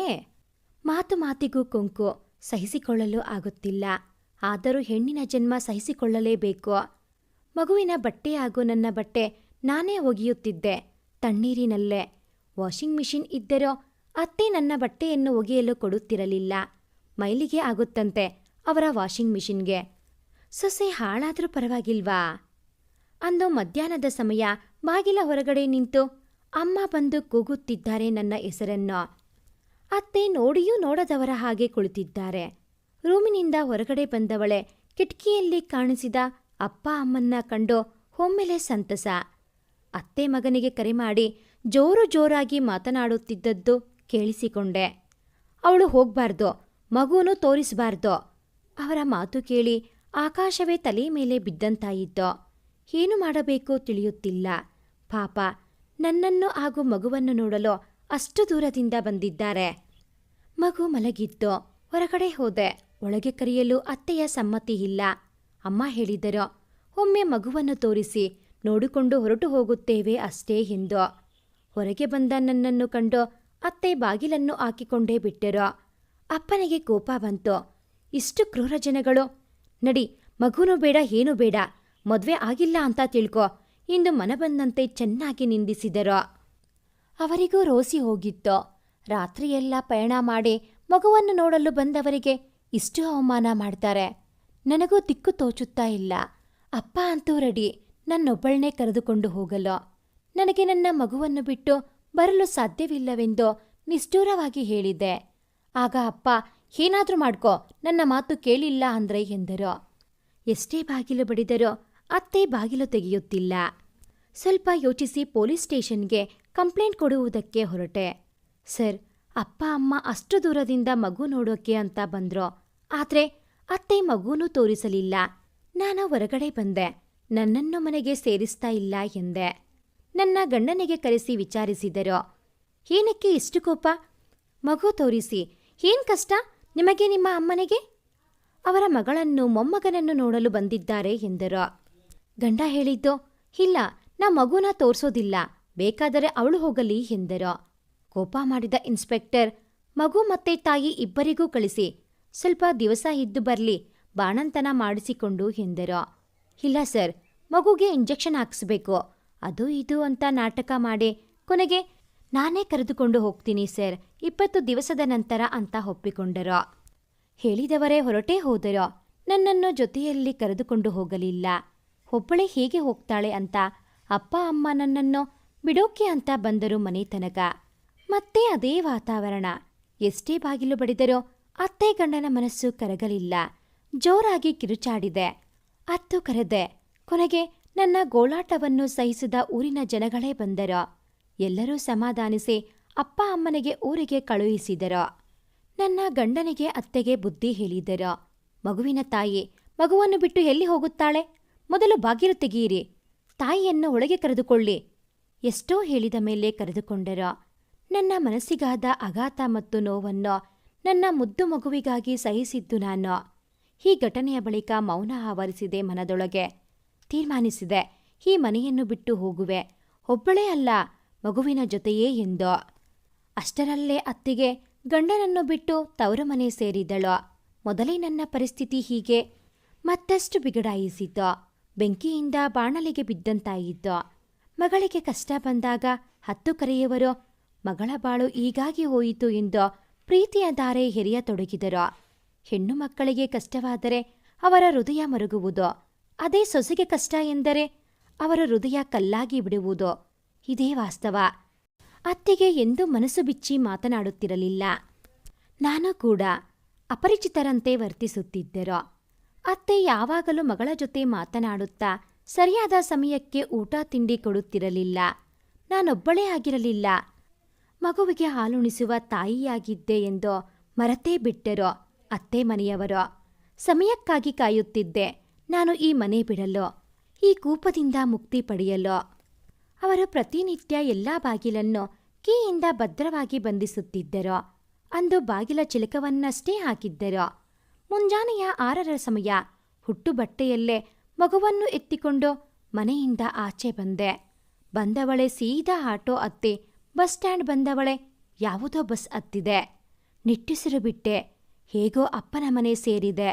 ಮಾತಿಗೂ ಕೊಂಕು. ಸಹಿಸಿಕೊಳ್ಳಲು ಆಗುತ್ತಿಲ್ಲ. ಆದರೂ ಹೆಣ್ಣಿನ ಜನ್ಮ ಸಹಿಸಿಕೊಳ್ಳಲೇಬೇಕು. ಮಗುವಿನ ಬಟ್ಟೆ ಹಾಗೂ ನನ್ನ ಬಟ್ಟೆ ನಾನೇ ಒಗೆಯುತ್ತಿದ್ದೆ, ತಣ್ಣೀರಿನಲ್ಲೇ. ವಾಷಿಂಗ್ ಮಿಷಿನ್ ಇದ್ದರೂ ಅತ್ತೆ ನನ್ನ ಬಟ್ಟೆಯನ್ನು ಒಗೆಯಲು ಕೊಡುತ್ತಿರಲಿಲ್ಲ. ಮೈಲಿಗೆ ಆಗುತ್ತಂತೆ ಅವರ ವಾಷಿಂಗ್ ಮಿಷಿನ್ಗೆ. ಸೊಸೆ ಹಾಳಾದರೂ ಪರವಾಗಿಲ್ವಾ? ಅಂದು ಮಧ್ಯಾಹ್ನದ ಸಮಯ ಬಾಗಿಲ ಹೊರಗಡೆ ನಿಂತು ಅಮ್ಮ ಬಂದು ಕೂಗುತ್ತಿದ್ದಾರೆ ನನ್ನ ಹೆಸರನ್ನು. ಅತ್ತೆ ನೋಡಿಯೂ ನೋಡದವರ ಹಾಗೆ ಕುಳಿತಿದ್ದಾರೆ. ರೂಮಿನಿಂದ ಹೊರಗಡೆ ಬಂದವಳೆ ಕಿಟಕಿಯಲ್ಲಿ ಕಾಣಿಸಿದ ಅಪ್ಪ ಅಮ್ಮನ್ನ ಕಂಡು ಒಮ್ಮೆಲೆ ಸಂತಸ. ಅತ್ತೆ ಮಗನಿಗೆ ಕರೆ ಮಾಡಿ ಜೋರು ಜೋರಾಗಿ ಮಾತನಾಡುತ್ತಿದ್ದದ್ದು ಕೇಳಿಸಿಕೊಂಡೆ. ಅವಳು ಹೋಗ್ಬಾರ್ದು, ಮಗುನೂ ತೋರಿಸಬಾರ್ದು. ಅವರ ಮಾತು ಕೇಳಿ ಆಕಾಶವೇ ತಲೆ ಮೇಲೆ ಬಿದ್ದಂತಾಯಿತು. ಏನು ಮಾಡಬೇಕು ತಿಳಿಯುತ್ತಿಲ್ಲ. ಪಾಪ, ನನ್ನನ್ನು ಹಾಗೂ ಮಗುವನ್ನು ನೋಡಲು ಅಷ್ಟು ದೂರದಿಂದ ಬಂದಿದ್ದಾರೆ. ಮಗು ಮಲಗಿತ್ತು. ಹೊರಗಡೆ ಹೋದೆ. ಒಳಗೆ ಕರೆಯಲು ಅತ್ತೆಯ ಸಮ್ಮತಿ ಇಲ್ಲ. ಅಮ್ಮ ಹೇಳಿದರು, ಒಮ್ಮೆ ಮಗುವನ್ನು ತೋರಿಸಿ ನೋಡಿಕೊಂಡು ಹೊರಟು ಹೋಗುತ್ತೇವೆ ಅಷ್ಟೇ ಎಂದು. ಹೊರಗೆ ಬಂದ ನನ್ನನ್ನು ಕಂಡು ಅತ್ತೆ ಬಾಗಿಲನ್ನು ಹಾಕಿಕೊಂಡೇ ಬಿಟ್ಟರು. ಅಪ್ಪನಿಗೆ ಕೋಪ ಬಂತು. ಇಷ್ಟು ಕ್ರೂರ ಜನಗಳು. ನಡಿ, ಮಗುನೂ ಬೇಡ ಏನೂ ಬೇಡ, ಮದುವೆ ಆಗಿಲ್ಲ ಅಂತ ತಿಳ್ಕೊ, ಇಂದು ಮನಬಂದಂತೆ ಚೆನ್ನಾಗಿ ನಿಂದಿಸಿದರು. ಅವರಿಗೂ ರೋಸಿ ಹೋಗಿತ್ತು. ರಾತ್ರಿಯೆಲ್ಲ ಪಯಣ ಮಾಡಿ ಮಗುವನ್ನು ನೋಡಲು ಬಂದವರಿಗೆ ಇಷ್ಟು ಅವಮಾನ ಮಾಡ್ತಾರೆ. ನನಗೂ ದಿಕ್ಕು ತೋಚುತ್ತಾ ಇಲ್ಲ. ಅಪ್ಪ ಅಂತೂ ರೆಡಿ ನನ್ನೊಬ್ಬಳನ್ನೇ ಕರೆದುಕೊಂಡು ಹೋಗಲು. ನನಗೆ ನನ್ನ ಮಗುವನ್ನು ಬಿಟ್ಟು ಬರಲು ಸಾಧ್ಯವಿಲ್ಲವೆಂದು ನಿಷ್ಠೂರವಾಗಿ ಹೇಳಿದೆ. ಆಗ ಅಪ್ಪ, ಏನಾದ್ರೂ ಮಾಡ್ಕೋ, ನನ್ನ ಮಾತು ಕೇಳಿಲ್ಲ ಅಂದ್ರೆ ಎಂದರು. ಎಷ್ಟೇ ಬಾಗಿಲು ಬಡಿದರೋ ಅತ್ತೆ ಬಾಗಿಲು ತೆಗೆಯುತ್ತಿಲ್ಲ. ಸ್ವಲ್ಪ ಯೋಚಿಸಿ ಪೊಲೀಸ್ ಸ್ಟೇಷನ್ಗೆ ಕಂಪ್ಲೇಂಟ್ ಕೊಡುವುದಕ್ಕೆ ಹೊರಟೆ. ಸರ್, ಅಪ್ಪ ಅಮ್ಮ ಅಷ್ಟು ದೂರದಿಂದ ಮಗು ನೋಡೋಕೆ ಅಂತ ಬಂದ್ರು. ಆದ್ರೆ ಅತ್ತೆ ಮಗುನೂ ತೋರಿಸಲಿಲ್ಲ. ನಾನು ಹೊರಗಡೆ ಬಂದೆ. ನನ್ನನ್ನು ಮನೆಗೆ ಸೇರಿಸ್ತಾ ಇಲ್ಲ ಎಂದೆ. ನನ್ನ ಗಂಡನಿಗೆ ಕರೆಸಿ ವಿಚಾರಿಸಿದರು. ಏನಕ್ಕೆ ಇಷ್ಟು ಕೋಪ? ಮಗು ತೋರಿಸಿ ಏನ್ ಕಷ್ಟ ನಿಮಗೆ ನಿಮ್ಮ ಅಮ್ಮನಿಗೆ? ಅವರ ಮಗಳನ್ನು ಮೊಮ್ಮಗನನ್ನು ನೋಡಲು ಬಂದಿದ್ದಾರೆ ಎಂದರು. ಗಂಡ ಹೇಳಿದ್ದು, ಇಲ್ಲ, ನಾ ಮಗುನ ತೋರಿಸೋದಿಲ್ಲ, ಬೇಕಾದರೆ ಅವಳು ಹೋಗಲಿ ಎಂದರು. ಕೋಪ ಮಾಡಿದ ಇನ್ಸ್ಪೆಕ್ಟರ್, ಮಗು ಮತ್ತೆ ತಾಯಿ ಇಬ್ಬರಿಗೂ ಕಳಿಸಿ, ಸ್ವಲ್ಪ ದಿವಸ ಇದ್ದು ಬರಲಿ, ಬಾಣಂತನ ಮಾಡಿಸಿಕೊಂಡು ಎಂದರು. ಇಲ್ಲ ಸರ್, ಮಗುಗೆ ಇಂಜೆಕ್ಷನ್ ಹಾಕಿಸ್ಬೇಕು, ಅದು ಇದು ಅಂತ ನಾಟಕ ಮಾಡಿ ಕೊನೆಗೆ ನಾನೇ ಕರೆದುಕೊಂಡು ಹೋಗ್ತೀನಿ ಸರ್, 20 ದಿವಸದ ನಂತರ ಅಂತ ಒಪ್ಪಿಕೊಂಡರು. ಹೇಳಿದವರೇ ಹೊರಟೇ ಹೋದರೋ. ನನ್ನನ್ನು ಜೊತೆಯಲ್ಲಿ ಕರೆದುಕೊಂಡು ಹೋಗಲಿಲ್ಲ. ಒಬ್ಬಳೇ ಹೇಗೆ ಹೋಗ್ತಾಳೆ ಅಂತ ಅಪ್ಪ ಅಮ್ಮ ನನ್ನನ್ನು ಬಿಡೋಕೆ ಅಂತ ಬಂದರು ಮನೆ ತನಕ. ಮತ್ತೆ ಅದೇ ವಾತಾವರಣ. ಎಷ್ಟೇ ಬಾಗಿಲು ಬಡಿದರೋ ಅತ್ತೆ ಗಂಡನ ಮನಸ್ಸು ಕರಗಲಿಲ್ಲ. ಜೋರಾಗಿ ಕಿರುಚಾಡಿದೆ. ಅತ್ತು ಕರೆದೆ. ಕೊನೆಗೆ ನನ್ನ ಗೋಳಾಟವನ್ನು ಸಹಿಸಿದ ಊರಿನ ಜನಗಳೇ ಬಂದರು. ಎಲ್ಲರೂ ಸಮಾಧಾನಿಸಿ ಅಪ್ಪ ಅಮ್ಮನಿಗೆ ಊರಿಗೆ ಕಳುಹಿಸಿದರು. ನನ್ನ ಗಂಡನಿಗೆ ಅತ್ತೆಗೆ ಬುದ್ಧಿ ಹೇಳಿದರು. ಮಗುವಿನ ತಾಯಿ ಮಗುವನ್ನು ಬಿಟ್ಟು ಎಲ್ಲಿ ಹೋಗುತ್ತಾಳೆ? ಮೊದಲು ಬಾಗಿಲು ತೆಗೆಯಿರಿ, ತಾಯಿಯನ್ನು ಒಳಗೆ ಕರೆದುಕೊಳ್ಳಿ. ಎಷ್ಟೋ ಹೇಳಿದ ಮೇಲೆ ಕರೆದುಕೊಂಡರು. ನನ್ನ ಮನಸ್ಸಿಗಾದ ಆಘಾತ ಮತ್ತು ನೋವನ್ನು ನನ್ನ ಮುದ್ದು ಮಗುವಿಗಾಗಿ ಸಹಿಸಿದ್ದು ನಾನು. ಈ ಘಟನೆಯ ಬಳಿಕ ಮೌನ ಆವರಿಸಿದೆ ಮನದೊಳಗೆ. ತೀರ್ಮಾನಿಸಿದೆ, ಈ ಮನೆಯನ್ನು ಬಿಟ್ಟು ಹೋಗುವೆ, ಒಬ್ಬಳೇ ಅಲ್ಲ ಮಗುವಿನ ಜೊತೆಯೇ ಎಂದು. ಅಷ್ಟರಲ್ಲೇ ಅತ್ತಿಗೆ ಗಂಡನನ್ನು ಬಿಟ್ಟು ತವರು ಮನೆ ಸೇರಿದಳು. ಮೊದಲೇ ನನ್ನ ಪರಿಸ್ಥಿತಿ ಹೀಗೆ ಮತ್ತಷ್ಟು ಬಿಗಡಾಯಿಸಿತು. ಬೆಂಕಿಯಿಂದ ಬಾಣಲಿಗೆ ಬಿದ್ದಂತಾಯಿತು. ಮಗಳಿಗೆ ಕಷ್ಟ ಬಂದಾಗ ಹತ್ತು ಕರೆಯುವರು. ಮಗಳ ಬಾಳು ಹೀಗಾಗಿ ಹೋಯಿತು ಎಂದು ಪ್ರೀತಿಯ ಧಾರೆ ಹೆರೆಯತೊಡಗಿದರು. ಹೆಣ್ಣು ಮಕ್ಕಳಿಗೆ ಕಷ್ಟವಾದರೆ ಅವರ ಹೃದಯ ಮರುಗುವುದು. ಅದೇ ಸೊಸೆಗೆ ಕಷ್ಟ ಎಂದರೆ ಅವರ ಹೃದಯ ಕಲ್ಲಾಗಿ ಬಿಡುವುದು. ಇದೇ ವಾಸ್ತವ. ಅತ್ತೆಗೆ ಎಂದೂ ಮನಸ್ಸು ಬಿಚ್ಚಿ ಮಾತನಾಡುತ್ತಿರಲಿಲ್ಲ. ನಾನು ಕೂಡ ಅಪರಿಚಿತರಂತೆ ವರ್ತಿಸುತ್ತಿದ್ದರು. ಅತ್ತೆ ಯಾವಾಗಲೂ ಮಗಳ ಜೊತೆ ಮಾತನಾಡುತ್ತಾ ಸರಿಯಾದ ಸಮಯಕ್ಕೆ ಊಟ ತಿಂಡಿ ಕೊಡುತ್ತಿರಲಿಲ್ಲ. ನಾನೊಬ್ಬಳೇ ಆಗಿರಲಿಲ್ಲ. ಮಗುವಿಗೆ ಹಾಲುಣಿಸುವ ತಾಯಿಯಾಗಿದ್ದೆ ಎಂದು ಮರೆತೇ ಬಿಟ್ಟರು ಅತ್ತೆ ಮನೆಯವರು. ಸಮಯಕ್ಕಾಗಿ ಕಾಯುತ್ತಿದ್ದೆ ನಾನು ಈ ಮನೆ ಬಿಡಲು, ಈ ಕೂಪದಿಂದ ಮುಕ್ತಿ ಪಡೆಯಲು. ಅವರು ಪ್ರತಿನಿತ್ಯ ಎಲ್ಲಾ ಬಾಗಿಲನ್ನು ಕೀಯಿಂದ ಭದ್ರವಾಗಿ ಬಂಧಿಸುತ್ತಿದ್ದರು. ಅಂದು ಬಾಗಿಲ ಚಿಲಕವನ್ನಷ್ಟೇ ಹಾಕಿದ್ದರು. ಮುಂಜಾನೆಯ 6ರ ಸಮಯ. ಹುಟ್ಟು ಬಟ್ಟೆಯಲ್ಲೇ ಮಗುವನ್ನು ಎತ್ತಿಕೊಂಡು ಮನೆಯಿಂದ ಆಚೆ ಬಂದೆ. ಬಂದವಳೆ ಸೀದಾ ಆಟೋ ಹತ್ತಿ ಬಸ್ ಸ್ಟ್ಯಾಂಡ್ ಬಂದವಳೆ ಯಾವುದೋ ಬಸ್ ಹತ್ತಿದೆ. ನಿಟ್ಟುಸಿರು ಬಿಟ್ಟೆ. ಹೇಗೋ ಅಪ್ಪನ ಮನೆ ಸೇರಿದೆ.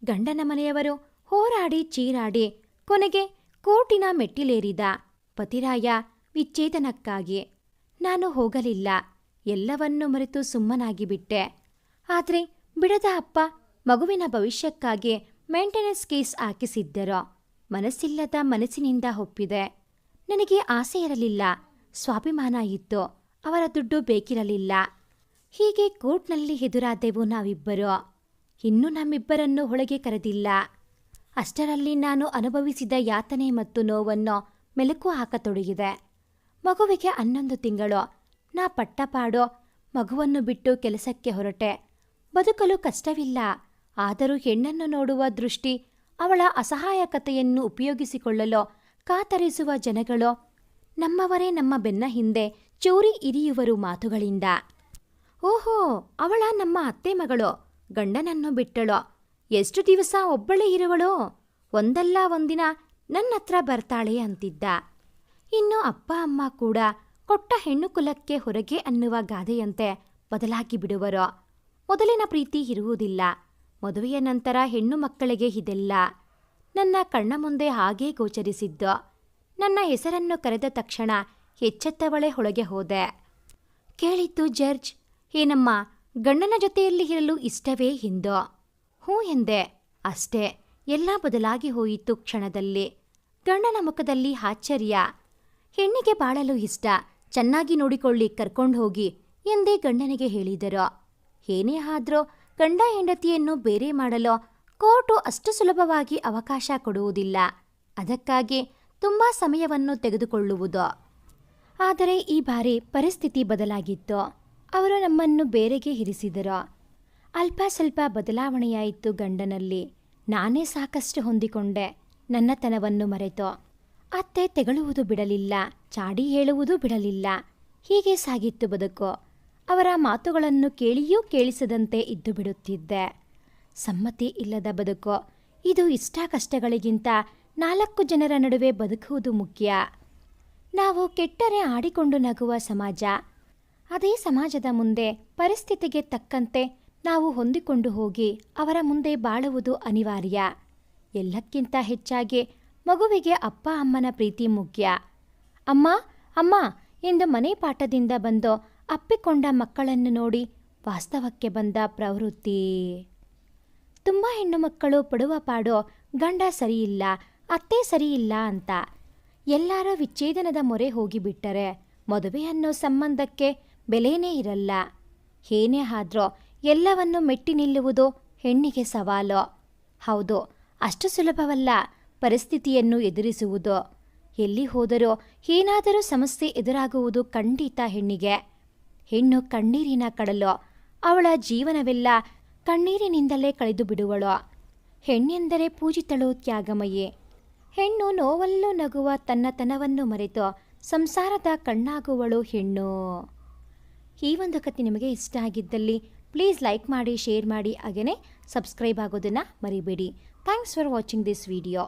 ಗಂಡನ ಮನೆಯವರು ಹೋರಾಡಿ ಚೀರಾಡಿ ಕೊನೆಗೆ ಕೋರ್ಟಿನ ಮೆಟ್ಟಿಲೇರಿದ ಪತಿರಾಯ ವಿಚ್ಛೇದನಕ್ಕಾಗಿ. ನಾನು ಹೋಗಲಿಲ್ಲ. ಎಲ್ಲವನ್ನೂ ಮರೆತು ಸುಮ್ಮನಾಗಿಬಿಟ್ಟೆ. ಆದರೆ ಬಿಡದ ಅಪ್ಪ ಮಗುವಿನ ಭವಿಷ್ಯಕ್ಕಾಗಿ ಮೇಂಟೆನೆನ್ಸ್ ಕೇಸ್ ಹಾಕಿಸಿದ್ದರು. ಮನಸ್ಸಿಲ್ಲದ ಮನಸ್ಸಿನಿಂದ ಒಪ್ಪಿದೆ. ನನಗೆ ಆಸೆ ಇರಲಿಲ್ಲ. ಸ್ವಾಭಿಮಾನ ಇತ್ತು. ಅವರ ದುಡ್ಡು ಬೇಕಿರಲಿಲ್ಲ. ಹೀಗೆ ಕೋರ್ಟ್ನಲ್ಲಿ ಎದುರಾದೆವು ನಾವಿಬ್ಬರು. ಇನ್ನೂ ನಮ್ಮಿಬ್ಬರನ್ನು ಒಳಗೆ ಕರೆದಿಲ್ಲ. ಅಷ್ಟರಲ್ಲಿ ನಾನು ಅನುಭವಿಸಿದ ಯಾತನೆ ಮತ್ತು ನೋವನ್ನು ಮೆಲುಕು ಹಾಕತೊಡಗಿದೆ. ಮಗುವಿಗೆ 11 ತಿಂಗಳು. ನಾ ಪಟ್ಟಪಾಡೋ ಮಗುವನ್ನು ಬಿಟ್ಟು ಕೆಲಸಕ್ಕೆ ಹೊರಟೆ. ಬದುಕಲು ಕಷ್ಟವಿಲ್ಲ. ಆದರೂ ಹೆಣ್ಣನ್ನು ನೋಡುವ ದೃಷ್ಟಿ, ಅವಳ ಅಸಹಾಯಕತೆಯನ್ನು ಉಪಯೋಗಿಸಿಕೊಳ್ಳಲು ಕಾತರಿಸುವ ಜನಗಳು ನಮ್ಮವರೇ ನಮ್ಮ ಬೆನ್ನ ಹಿಂದೆ ಚೂರಿ ಇರಿಯುವರು ಮಾತುಗಳಿಂದ. ಓಹೋ, ಅವಳ ನಮ್ಮ ಅತ್ತೆ ಮಗಳು, ಗಂಡನನ್ನು ಬಿಟ್ಟಳು. ಎಷ್ಟು ದಿವಸ ಒಬ್ಬಳೇ ಇರುವಳು? ಒಂದಲ್ಲ ಒಂದಿನ ನನ್ನತ್ರ ಬರ್ತಾಳೆ ಅಂತಿದ್ದ. ಇನ್ನು ಅಪ್ಪ ಅಮ್ಮ ಕೂಡ ಕೊಟ್ಟ ಹೆಣ್ಣು ಕುಲಕ್ಕೆ ಹೊರಗೆ ಅನ್ನುವ ಗಾದೆಯಂತೆ ಬದಲಾಗಿ ಬಿಡುವರು. ಮೊದಲಿನ ಪ್ರೀತಿ ಇರುವುದಿಲ್ಲ. ಮದುವೆಯ ನಂತರ ಹೆಣ್ಣು ಮಕ್ಕಳಿಗೆ ಇದೆಲ್ಲ. ನನ್ನ ಕಣ್ಣ ಮುಂದೆ ಹಾಗೇ ಗೋಚರಿಸಿದ್ದು. ನನ್ನ ಹೆಸರನ್ನು ಕರೆದ ತಕ್ಷಣ ಎಚ್ಚೆತ್ತವಳೆ ಒಳಗೆ ಹೋದೆ. ಕೇಳಿದ್ದು ಜಾರ್ಜ್, ಏನಮ್ಮ, ಗಂಡನ ಜೊತೆಯಲ್ಲಿ ಇರಲು ಇಷ್ಟವೇ ಎಂದು. ಹ್ಞೂ ಎಂದೆ. ಅಷ್ಟೇ, ಎಲ್ಲ ಬದಲಾಗಿ ಹೋಯಿತು ಕ್ಷಣದಲ್ಲಿ. ಗಂಡನ ಮುಖದಲ್ಲಿ ಆಶ್ಚರ್ಯ. ಹೆಣ್ಣಿಗೆ ಬಾಳಲು ಇಷ್ಟ, ಚೆನ್ನಾಗಿ ನೋಡಿಕೊಳ್ಳಿ, ಕರ್ಕೊಂಡು ಹೋಗಿ ಎಂದೇ ಗಂಡನಿಗೆ ಹೇಳಿದರು. ಏನೇ ಆದ್ರೂ ಗಂಡ ಹೆಂಡತಿಯನ್ನು ಬೇರೆ ಮಾಡಲು ಕೋರ್ಟು ಅಷ್ಟು ಸುಲಭವಾಗಿ ಅವಕಾಶ ಕೊಡುವುದಿಲ್ಲ. ಅದಕ್ಕಾಗಿ ತುಂಬ ಸಮಯವನ್ನು ತೆಗೆದುಕೊಳ್ಳುವುದು. ಆದರೆ ಈ ಬಾರಿ ಪರಿಸ್ಥಿತಿ ಬದಲಾಗಿತ್ತು. ಅವರು ನಮ್ಮನ್ನು ಬೇರೆಗೆ ಇರಿಸಿದರು. ಅಲ್ಪ ಸ್ವಲ್ಪ ಬದಲಾವಣೆಯಾಯಿತು ಗಂಡನಲ್ಲಿ. ನಾನೇ ಸಾಕಷ್ಟು ಹೊಂದಿಕೊಂಡೆ. ನನ್ನತನವನ್ನು ಮರೆತು. ಅತ್ತೆ ತೆಗಳುವುದು ಬಿಡಲಿಲ್ಲ, ಚಾಡಿ ಹೇಳುವುದೂ ಬಿಡಲಿಲ್ಲ. ಹೀಗೆ ಸಾಗಿತ್ತು ಬದುಕು. ಅವರ ಮಾತುಗಳನ್ನು ಕೇಳಿಯೂ ಕೇಳಿಸದಂತೆ ಇದ್ದು ಬಿಡುತ್ತಿದ್ದೆ. ಸಮ್ಮತಿ ಇಲ್ಲದ ಬದುಕು. ಇದು ಇಷ್ಟ ಕಷ್ಟಗಳಿಗಿಂತ 4 ಜನರ ನಡುವೆ ಬದುಕುವುದು ಮುಖ್ಯ. ನಾವು ಕೆಟ್ಟರೆ ಆಡಿಕೊಂಡು ನಗುವ ಸಮಾಜ. ಅದೇ ಸಮಾಜದ ಮುಂದೆ ಪರಿಸ್ಥಿತಿಗೆ ತಕ್ಕಂತೆ ನಾವು ಹೊಂದಿಕೊಂಡು ಹೋಗಿ ಅವರ ಮುಂದೆ ಬಾಳುವುದು ಅನಿವಾರ್ಯ. ಎಲ್ಲಕ್ಕಿಂತ ಹೆಚ್ಚಾಗಿ ಮಗುವಿಗೆ ಅಪ್ಪ ಅಮ್ಮನ ಪ್ರೀತಿ ಮುಖ್ಯ. ಅಮ್ಮ ಅಮ್ಮ ಎಂದು ಮನೆ ಪಾಠದಿಂದ ಬಂದು ಅಪ್ಪಿಕೊಂಡ ಮಕ್ಕಳನ್ನು ನೋಡಿ ವಾಸ್ತವಕ್ಕೆ ಬಂದ ಪ್ರವೃತ್ತಿ. ತುಂಬ ಹೆಣ್ಣು ಮಕ್ಕಳು ಪಡುವ ಪಾಡು ಗಂಡ ಸರಿಯಿಲ್ಲ, ಅತ್ತೆ ಸರಿಯಿಲ್ಲ ಅಂತ. ಎಲ್ಲರ ವಿಚ್ಛೇದನದ ಮೊರೆ ಹೋಗಿಬಿಟ್ಟರೆ ಮದುವೆ ಅನ್ನೋ ಸಂಬಂಧಕ್ಕೆ ಬೆಲೆನೇ ಇರಲ್ಲ. ಏನೇ ಆದ್ರೂ ಎಲ್ಲವನ್ನು ಮೆಟ್ಟಿ ನಿಲ್ಲುವುದು ಹೆಣ್ಣಿಗೆ ಸವಾಲು. ಹೌದು, ಅಷ್ಟು ಸುಲಭವಲ್ಲ ಪರಿಸ್ಥಿತಿಯನ್ನು ಎದುರಿಸುವುದು. ಎಲ್ಲಿ ಹೋದರೂ ಏನಾದರೂ ಸಮಸ್ಯೆ ಎದುರಾಗುವುದು ಖಂಡಿತ ಹೆಣ್ಣಿಗೆ. ಹೆಣ್ಣು ಕಣ್ಣೀರಿನ ಕಡಲು. ಅವಳ ಜೀವನವೆಲ್ಲ ಕಣ್ಣೀರಿನಿಂದಲೇ ಕಳೆದು ಬಿಡುವಳು. ಹೆಣ್ಣೆಂದರೆ ಪೂಜಿತಳು, ತ್ಯಾಗಮಯಿ. ಹೆಣ್ಣು ನೋವಲ್ಲೂ ನಗುವ ತನ್ನತನವನ್ನು ಮರೆತು ಸಂಸಾರದ ಕಣ್ಣಾಗುವಳು ಹೆಣ್ಣು. ಈ ಒಂದು ಕಥೆ ನಿಮಗೆ ಇಷ್ಟ ಆಗಿದ್ದಲ್ಲಿ ಪ್ಲೀಸ್ ಲೈಕ್ ಮಾಡಿ, ಶೇರ್ ಮಾಡಿ, ಹಾಗೆಯೇ ಸಬ್ಸ್ಕ್ರೈಬ್ ಆಗೋದನ್ನು ಮರಿಬೇಡಿ. Thanks for watching this video.